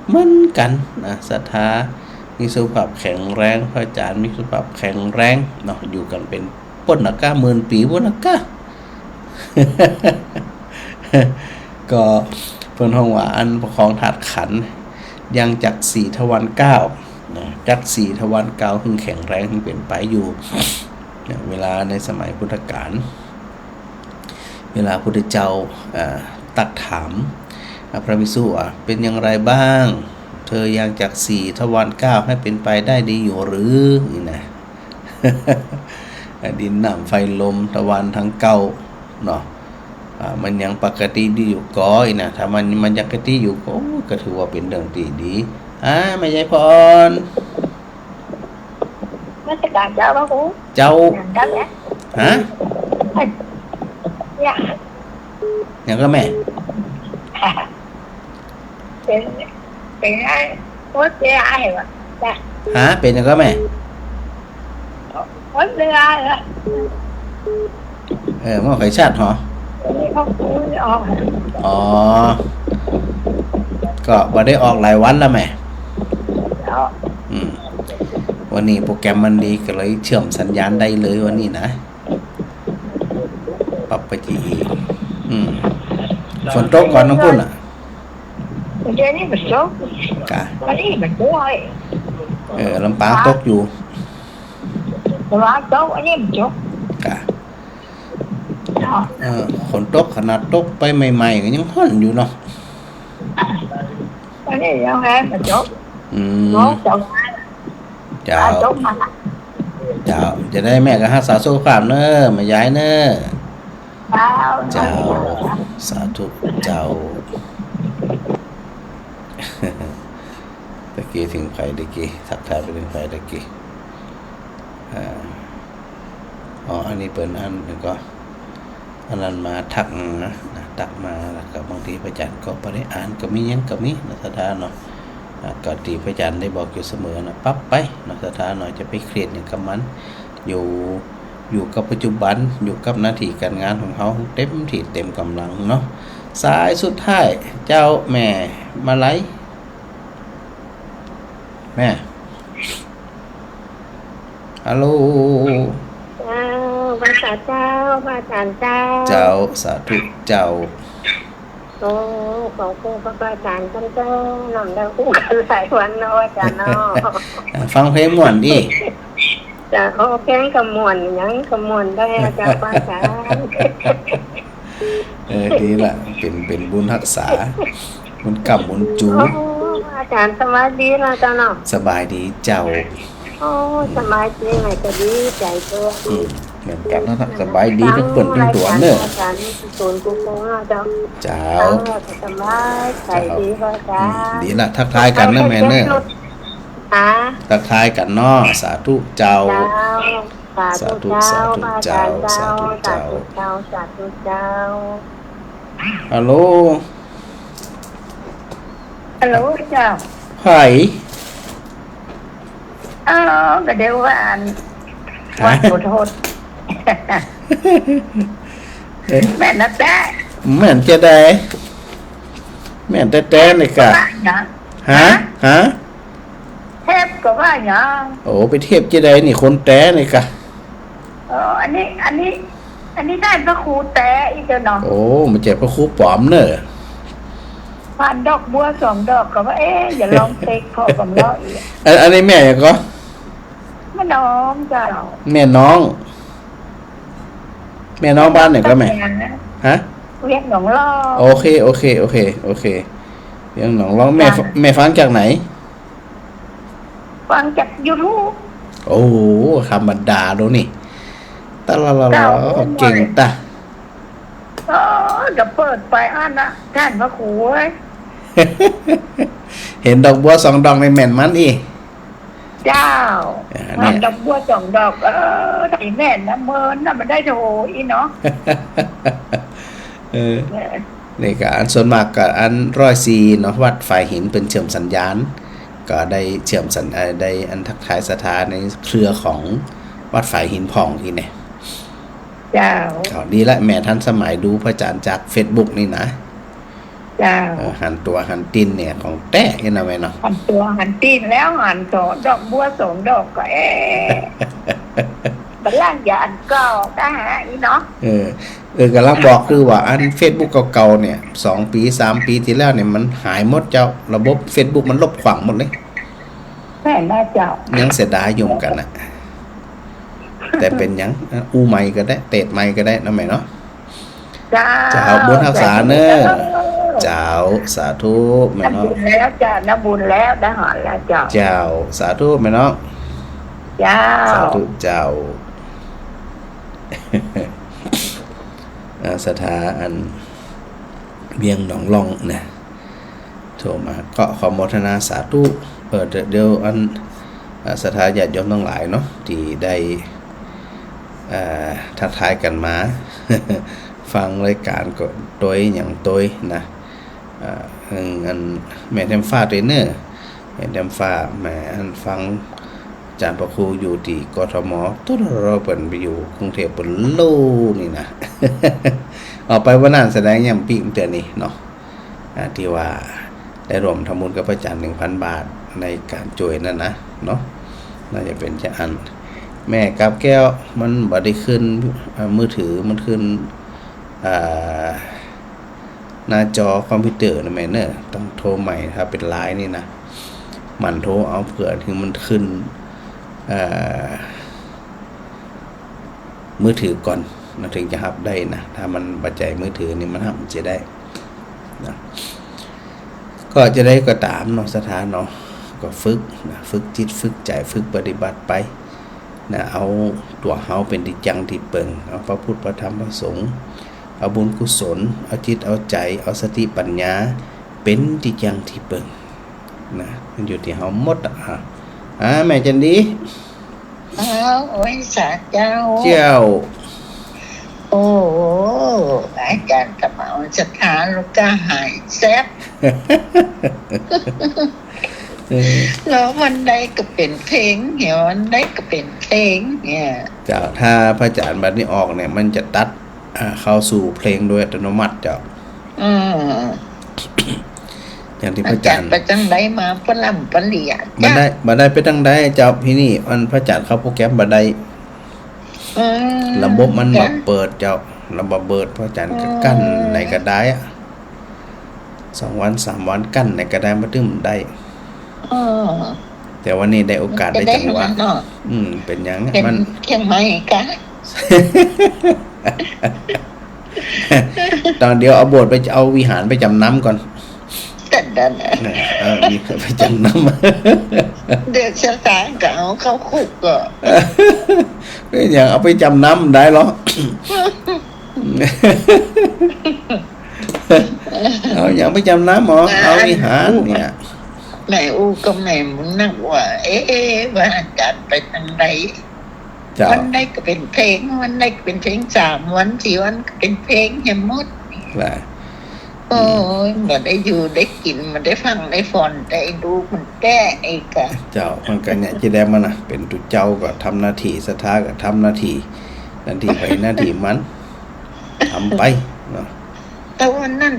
เหมือนกันนะศรัทธามีสุขภาพแข็งแรงพระอาจารย์มีสุขภาพแข็งแรงเนาะอยู่กันเป็นป่นนักก้าหมื่นปีป่นนักก้า ก็เพิ่นห้องว่าอันประคองถาดขันยังจักสี่ทวันเก้านะจักสี่ทวันเก้าถึงแข็งแรงถึงเป็นไปอยู่ เวลาในสมัยพุทธกาลเวลาพุทธเจ้าตักถามพระภิกษุเป็นอย่างไรบ้างเธอยังจากสี่ทวันเก้าให้เป็นไปได้ดีอยู่หรือนี่นะ ดินน้ำไฟลมตะวันทั้งเก้าเนาะมันยังปกติดีอยู่ก้อยนะถ้ามันยังปกติอยู่ก็ถือว่าเป็นเรื่องดีไม่ใช่พร ไม่ใช่การเจ้าพระครู เจ้า อย่างนั้นแหละ ฮะ เนี่ย อย่างก็แม่ เป็นไงโอ๊ตเจ้าเหรอจ้ะ ฮะเป็นอย่างก็แม่ โอ๊ตเจ้าเหรอ มันเคยชาติเหรอ นี่เขาคุยออก อ๋อก็บ่ได้ออกหลายวันแล้วแม่ แล้ว วันนี้โปรแกรมมันดีก็เลยเชื่อมสัญญาณได้เลยวันนี้นะปรับไปที่ฝนตกก่อนน้องพุ่นเดี๋ยวนี้มันโจ๊ก กะ วันนี้มันป่วย ลำปางตกอยู่ แต่ว่าโจ๊กอันนี้มันโจ๊ก กะฝนตกขนาดตกไปใหม่ๆก็ยังฮ้อนอยู่เนาะ อันนี้ยังไงมันโจ๊ก เจ้าจะได้แม่ก็รักษาสุขภาพเนอะมาย้ายเนอะเจ้าสาธุเจ้า ตะกี้ถึงไผตะกี้ทักทายไปถึงไผตะกี้อันนี้เปิดอันแล้วก็อันนั้นมาทักนะทักมาแล้วก็บางทีพระอาจารย์ก็บ่ได้อ่านก็มียังก็มีนะสถานเนาะก็ที่พระอาจารย์ได้บอกอยู่เสมอนะปั๊บไปนะสถานหน่อยจะไปเครียดอย่างกับมันอยู่กับปัจจุบันอยู่กับหน้าที่การงานของเขาเต็มที่เต็มกำลังเนาะสายสุดท้ายเจ้าแม่มาไลแม่ฮัลโหล พระเจ้าพระอาจารย์เจ้า เจ้าสาธุเจ้า โอ้ของครูพระอาจารย์เจ้าหน่อมดังคู่กันหลายวันเนาะอาจารย์เนาะ ฟังเพลงม่วนดิ จะโอ้แกงกระมวลยังกระมวลได้อาจารย์พระอาจารย์ ดีละเป็นบุญรักษาบุญกรรมบุญจู โอ้อาจารย์สบายดีนะเจ้าเนาะ สบายดีเจ้า โอ้สบายดีไงก็ดีใจตัว เหมือนกันนะสบายดีทุกคนทุกตัวเนอะ อาจารย์ศูนย์กุ๊กเจ้า เจ้า สบายใจดีพระอาจารย์ ดีละทักทายกันนะแม่เนอะทักทายกันเนาะสาธุเจ้า สาธุเจ้าพระอาจารย์เจ้าสาธุเจ้าสาธุเจ้า ฮัลโหล ฮัลโหลเจ้า ไผ่ ก็เดี๋ยวว่าวันขอโทษ แม่นนะแต่ แม่นจะได้แม่นแต่เลยกะ ว่าหยัง ฮะ เทพก็ว่าหยัง โอ้ไปเทียบจะได้นี่คนแต่เลยกะ อันนี้ได้พระครูแต่อีกเนาะ โอ้มันเจ็บพระครูปลอมเนอะ ผ่านดอกบัว2 ดอกก็ว่าอย่าลองเต็กพอกับเราอีก อันนี้แม่ก็ มันน้องเจ้า แม่น้องบ้านไหนก็แม่ฮะ เรียกหนองล่อ โอเคยังหนองร้องแม่ฟังจากไหน ฟังจาก YouTube โอ้ธรรมดาดูนี่ตะละเก่งตะ จะเปิดไปอันนะท่านพระครูเว้ย เห็นดอกบัว2 ดอกในแม่นมันอี เจ้า เนี่ย ผ่านดอกบัว2 ดอกได้แม่นนะเมินนะมันได้โถอีเนาะ ในการส่วนมากกับอัน104เนาะวัดฝ่ายหินเป็นเชื่อมสัญญาณก็ได้เชื่อมสัญได้อันทักทายสถานในเครือของวัดฝ่ายหินผ่องอีเนี่ย เจ้า เขาดีละแม่ท่านสมัยดูพระอาจารย์จาก Facebook นี่นะ เจ้า หันตัวหันตินเนี่ยของแต้เห็นไหมเนาะ หันตัวหันตีนแล้วหันสองดอกบัว2 ดอกก็บัลล่างอย่าอันเก่าได้หาอีเนาะ กำลังบอกคือว่าอัน Facebook เก่าๆเนี่ย2 ปี 3 ปีที่แล้วเนี่ยมันหายหมดเจ้าระบบ Facebook มันลบขวางหมดเลย แม่น่าเจ้า ยังเสียดายอยู่เหมือนกันนะแต่เป็นยังอูใหม่ก็ได้เตดใหม่ก็ได้นะแม่เนาะ เจ้า เจ้าบุญรักษาเนอะเจ้าสาธุแม่ น้ำ เนาะ บุญแล้วจ้าน้ำบุญแล้วได้หอนแล้วเจ้า เจ้าสาธุแม่เนาะ เจ้า สาธุเจ้า สถาอันเบียงหนองล่องนะโทรมาก็ขอโมทนาสาธุเดี๋ยวอันสถาญาติโยมทั้งหลายเนาะที่ได้ทักทายกันมา ฟังรายการก็โดยอย่างโดยนะอันแม่เทมฟ้าเทรนเนอร์แม่เทมฟ้าแม่อันฟังอาจารย์พระครูอยู่ที่กทมทุกเราเปิดไปอยู่กรุงเทพเป็นโลนี่นะ ออกไปวันนั้นแสดงย่ำปีเตือนนี่เนาะที่ว่าได้รวมทำบุญกับพระอาจารย์ 1,000 บาทในการช่วยนั่นนะเนาะน่าจะเป็นจะอันแม่กับแก้วมันบ่ได้ขึ้นมือถือมันขึ้นหน้าจอคอมพิวเตอร์นะแม่เนอะต้องโทรใหม่ถ้าเป็นไลน์นี่นะมันโทรเอาเผื่อถึงมันขึ้นมือถือก่อนนะถึงจะรับได้นะถ้ามันปัจจัยมือถือนี่มันรับจะได้นะก็จะได้ก็ตามเนาะสถานเนาะก็ฝึกนะฝึกจิตฝึกใจฝึกปฏิบัติไปนะเอาตัวเฮาเป็นที่จังที่เปิงเอาพระพุทธพระธรรมพระสงฆ์เอาบุญกุศลเอาจิตเอาใจเอาสติปัญญาเป็นที่จังที่เปิงนะมันอยู่ที่เฮาหมดแม่จันดีโอ้ยสาเจ้า เจ้า โอ้อาจารย์กระเป๋าสถานลูกก็หายแซ่บแล้ววันใดก็เป็นเพลงเหี่ยววันใดก็เป็นเพลงเนี่ยเจ้าถ้าพระอาจารย์บัดนี้ออกเนี่ยมันจะตัดเข้าสู่เพลงโดยอัตโนมัติเจ้าอย่างที่พระอาจารย์ไปจังไดมาปลำปเลียบัดได้ไปจังไดเจ้าพี่นี่มันพระอาจารย์เข้าโปรแกรมบัดได้ระบบมันมาเปิดเจ้าระบบเปิดพระอาจารย์ก็กั้นในกระได2 วัน 3 วันกั้นในกระไดมาตึ้มได้แต่วันนี้ได้โอกาสได้จังหวะเป็นยังมันเชียงใหม่กะ ตอนเดียวเอาโบสถ์ไปเอาวิหารไปจำนำก่อนไปจำนำเดือดชะตาก็เอาเข้าคุกก็อย่างเอาไปจำนำได้หรอ เอาอย่างไปจำนำหรอเอาวิหารเนี่ยแม่อูก็แม่มึงนักว่าว่าจัดไปทางไหนวันใดก็เป็นเพลงวันใดก็เป็นเพลง3 วัน 4 วันก็เป็นเพลงให้หมดโอ้ยมันได้อยู่ได้กินมันได้ฟังได้ฟอนได้ดูมันแก้ไอ้กะเจ้ามันกันเนี่ยจะได้มันนะเป็นตุเจ้าก็ทำหน้าที่สถาก็ทำหน้าที่ หน้าที่ไปหน้าที่มันทำไปเนาะ แต่วันนั้น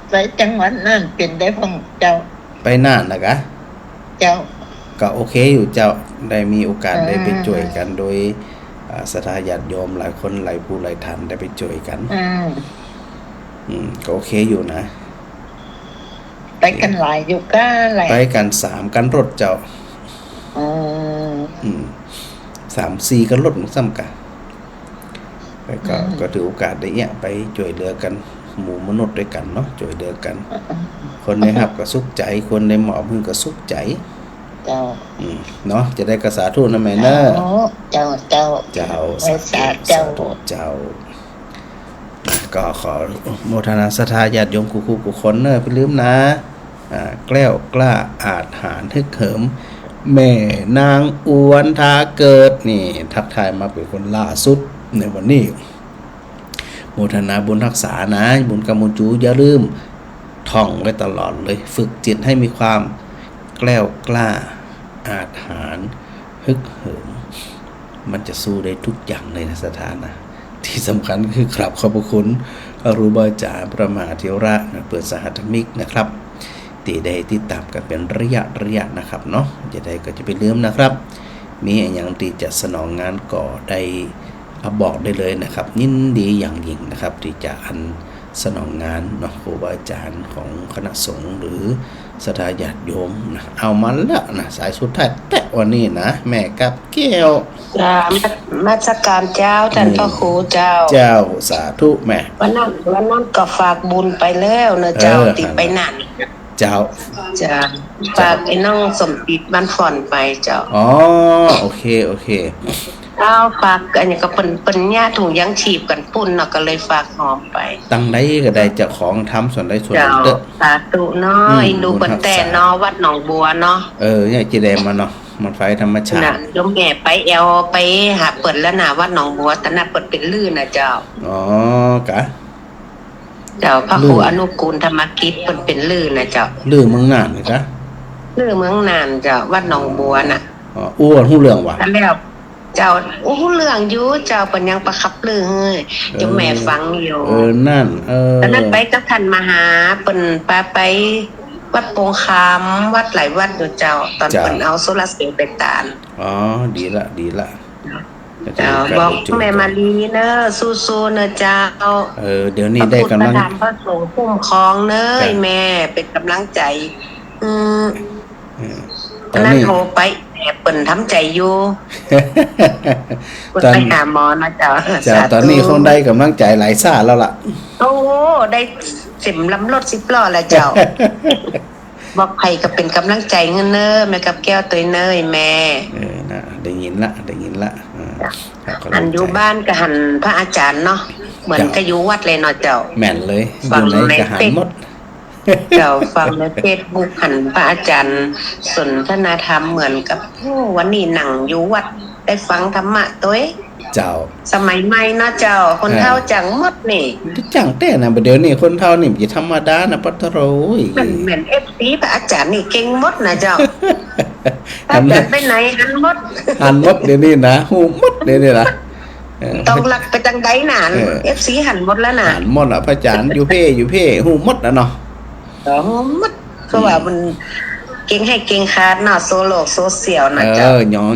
ไปจังหวัดนั่นเป็นได้ฟังเจ้า ไปน่านนะกะ เจ้า ก็โอเคอยู่เจ้าได้มีโอกาสได้ไปช่วยกันโดยศรัทธาญาติโยมหลายคนหลายผู้หลายท่านได้ไปช่วยกันก็โอเคอยู่นะ ไปกันหลายอยู่ก็หลาย ไปกัน3กันรถเจ้า3-4กันรถซ้ำกันไปก็ถือโอกาสได้ไปช่วยเหลือกันหมู่มนุษย์ด้วยกันเนาะช่วยเหลือกัน คนได้รับก็สุขใจคนได้หมอบมือก็สุขใจ เจ้า เนาะจะได้กระสาธุนะแม่เนอะ เจ้าเจ้า สาธุเจ้า เจ้าก็ขอโมทนาศรัทธาญาติโยมคู่ๆกุคนเนอะไปลืมนะแกล้วกล้าอาจหารฮึกเหิมแม่นางอวนทาเกิดนี่ทักทายมาเป็นคนล่าสุดในวันนี้โมทนาบุญรักษานะบุญกรรมจูอย่าลืมท่องไว้ตลอดเลยฝึกจิตให้มีความแกล้วกล้าอาจหารฮึกเหิมมันจะสู้ได้ทุกอย่างในสถานะที่สำคัญคือกราบขอบพระคุณครูบาอาจารย์พระมหาเถระเปิดสหัสมิกนะครับตีได้ติดตามกันเป็นระยะนะครับเนาะจะได้ก็จะไปลืมนะครับมีอย่างตีจะสนองงานก่อได้บอกได้เลยนะครับยินดีอย่างยิ่งนะครับที่จะอันสนองงานเนาะครูบาอาจารย์ของคณะสงฆ์หรือศรัทธาญาติโยมนะเอามันละนะสายสุดท้ายแต่วันนี้นะแม่กับแก้วมาสักการเจ้าท่านพระครูเจ้าสาธุแม่วันนั้นก็ฝากบุญไปแล้วนะเจ้าติดไปนั่นเจ้าฝากไอ้น้องสมจิตบ้านฝอนไปเจ้าอ๋อโอเคเจ้าฝากอันนี้ก็เป็นญาติถุงยังชีพกันปุ่นเนาะก็เลยฝากหอมไปตั้งได้ก็ได้เจ้าของทำส่วนใดส่วนหนึ่งเด้อสาธุเนาะอินดูเปิ้นแต่เนาะวัดหนองบัวเนาะเนี่ยจีแดงมาเนาะมันไฟธรรมชาติโยมแม่ไปไปหาเปิดแล้วนะวัดหนองบัวแต่น่ะเปิดเป็นลื่นนะเจ้าอ๋อกะเจ้าพระครูอนุกูลธรรมกิจเป็นลื่นนะเจ้าลื่นเมืองน่านนะจ๊ะลื่นเมืองน่านเจ้าวัดหนองบัวน่ะอ้วนหู้เรื่องว่ะแล้วเจ้าเรื่องอยู่เจ้าเป็นยังประคับเรื่องเจ้าแม่ฟังอยู่นั่นตอนนั้นไปกับท่านมหาเป็นไปวัดโป่งคามวัดหลายวัดอยู่เจ้าตอนเป็นเอาโซลาร์เซลล์ไปตานดีละเจ้าบอกแม่มาลีเนอะสู้ๆเนอะเจ้าเดี๋ยวนี้ได้กำลังพระสงฆ์คุ้มครองเนยแม่เป็นกำลังใจตอนนั้นโทรไปเปิ่นทำใจอยู่ตอนไปหาหมอนะเจ้าตอนนี้คงได้กำลังใจหลายซ่าแล้วล่ะโอ้ได้10 ลำรถ10 ล้อแล้วเจ้าบอกไผก็เป็นกำลังใจเงินเนอแม่กับแก้วตัวเนยแม่นะได้ยินละอันอยู่บ้านก็หันพระอาจารย์เนาะเหมือนก็อยู่วัดเลยเนาะเจ้าแม่นเลยอยู่ไหนก็หันหมดเจ้าฟังในเฟซบุ๊กหันพระอาจารย์สนทนาธรรมเหมือนกับวันนี้หนังอยู่วัดได้ฟังธรรมะตัวเจ้าสมัยใหม่เนาะเจ้าคนเฒ่าจังหมดนี่จังแต่นะเดี๋ยวนี้คนเฒ่านี่จะธรรมดานะปัทโรยเหมือน FC พระอาจารย์นี่เก่งหมดนะเจ้าอาจารย์ไปไหนหันหมดเดี๋ยวนี้นะหูหมดเดี๋ยวนี้นะต้องหลักไปจังไดนาน FC หันหมดแล้วนะหันหมดอ่ะพระอาจารย์อยู่เพ่หูหมดนะเนาะหมดก็ว่ามันเก่งให้เก่งคาดเนาะโซโลกโซเชียลนะเจ้า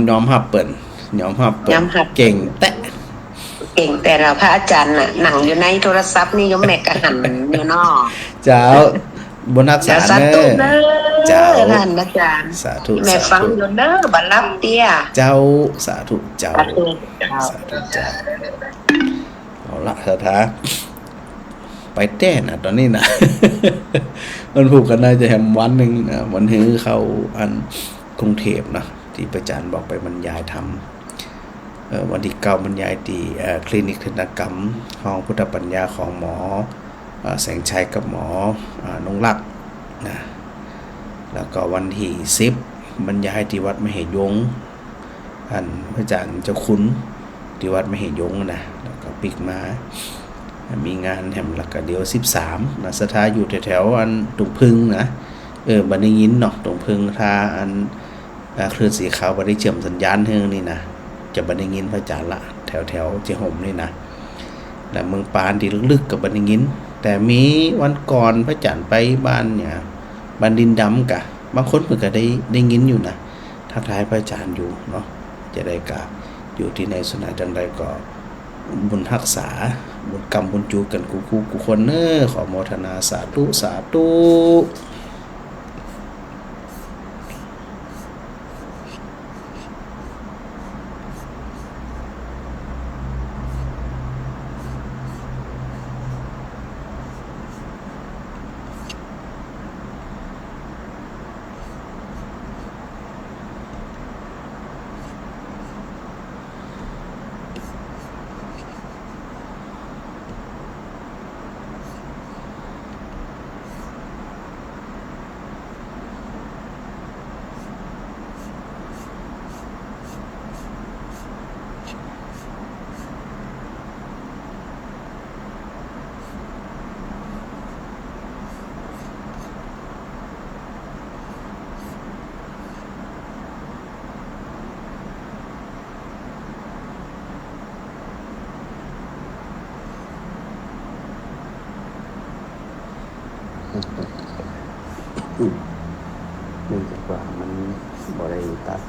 ยอมรับเปิ้นยอมรับเก่งแต่เราพระอาจารย์น่ะหนังอยู่ในโทรศัพท์นี่ยมแม่ก็หันอยู่เนาะเจ้าบุญรักษาเด้อเจ้าท่านอาจารย์สาธุแม่ฟังอยู่เด้อบัดรับเตี้ยเจ้าสาธุเจ้าเอาละสาธุไปแต้นะตอนนี้นะมันผูกกันน่าจะแฮมวันนึงวันฮื้อเข้าอันกรุงเทพนะที่ประจานบอกไปบรรยายธรรมวันที่9บรรยายที่คลินิกทันตกรรมห้องพุทธปัญญาของหมอแสงชัยกับหมอนงลักษ์นะแล้วก็วันที่10บรรยายที่วัดมเหยงอันพระอาจารย์เจ้าคุณที่วัดมเหยงนะแล้วก็ปิกมามีงานแหมแล้วก็เดี๋ยว13นะสถาอยู่แถวๆอันตรงพึ่งนะบันได้ยินเนาะตรงพึ่งท่าอันคลื่นสีขาวบันได้เชื่อมสัญญาณเฮืองนี่นะจะบันได้ยินพระอาจารย์ละแถ แถวเจห่มนี่นะและเมืองปานที่ลึกๆกับบันยินแต่มีวันก่อนพระจันทร์ไปบ้านเนี่ยบ้านดินดำกะบางคนเพิ่นก็ได้ยินอยู่นะทักทายพระอาจารย์อยู่เนาะจะได้กะอยู่ที่ในสนาจังใดก็บุญรักษาบุญกรรมบุญจูกันกูคนเนอขอโมทนาสาธุสาธุ เนื่องจากว่ามันบ่ได้ตัด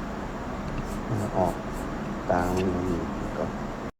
ออกตาม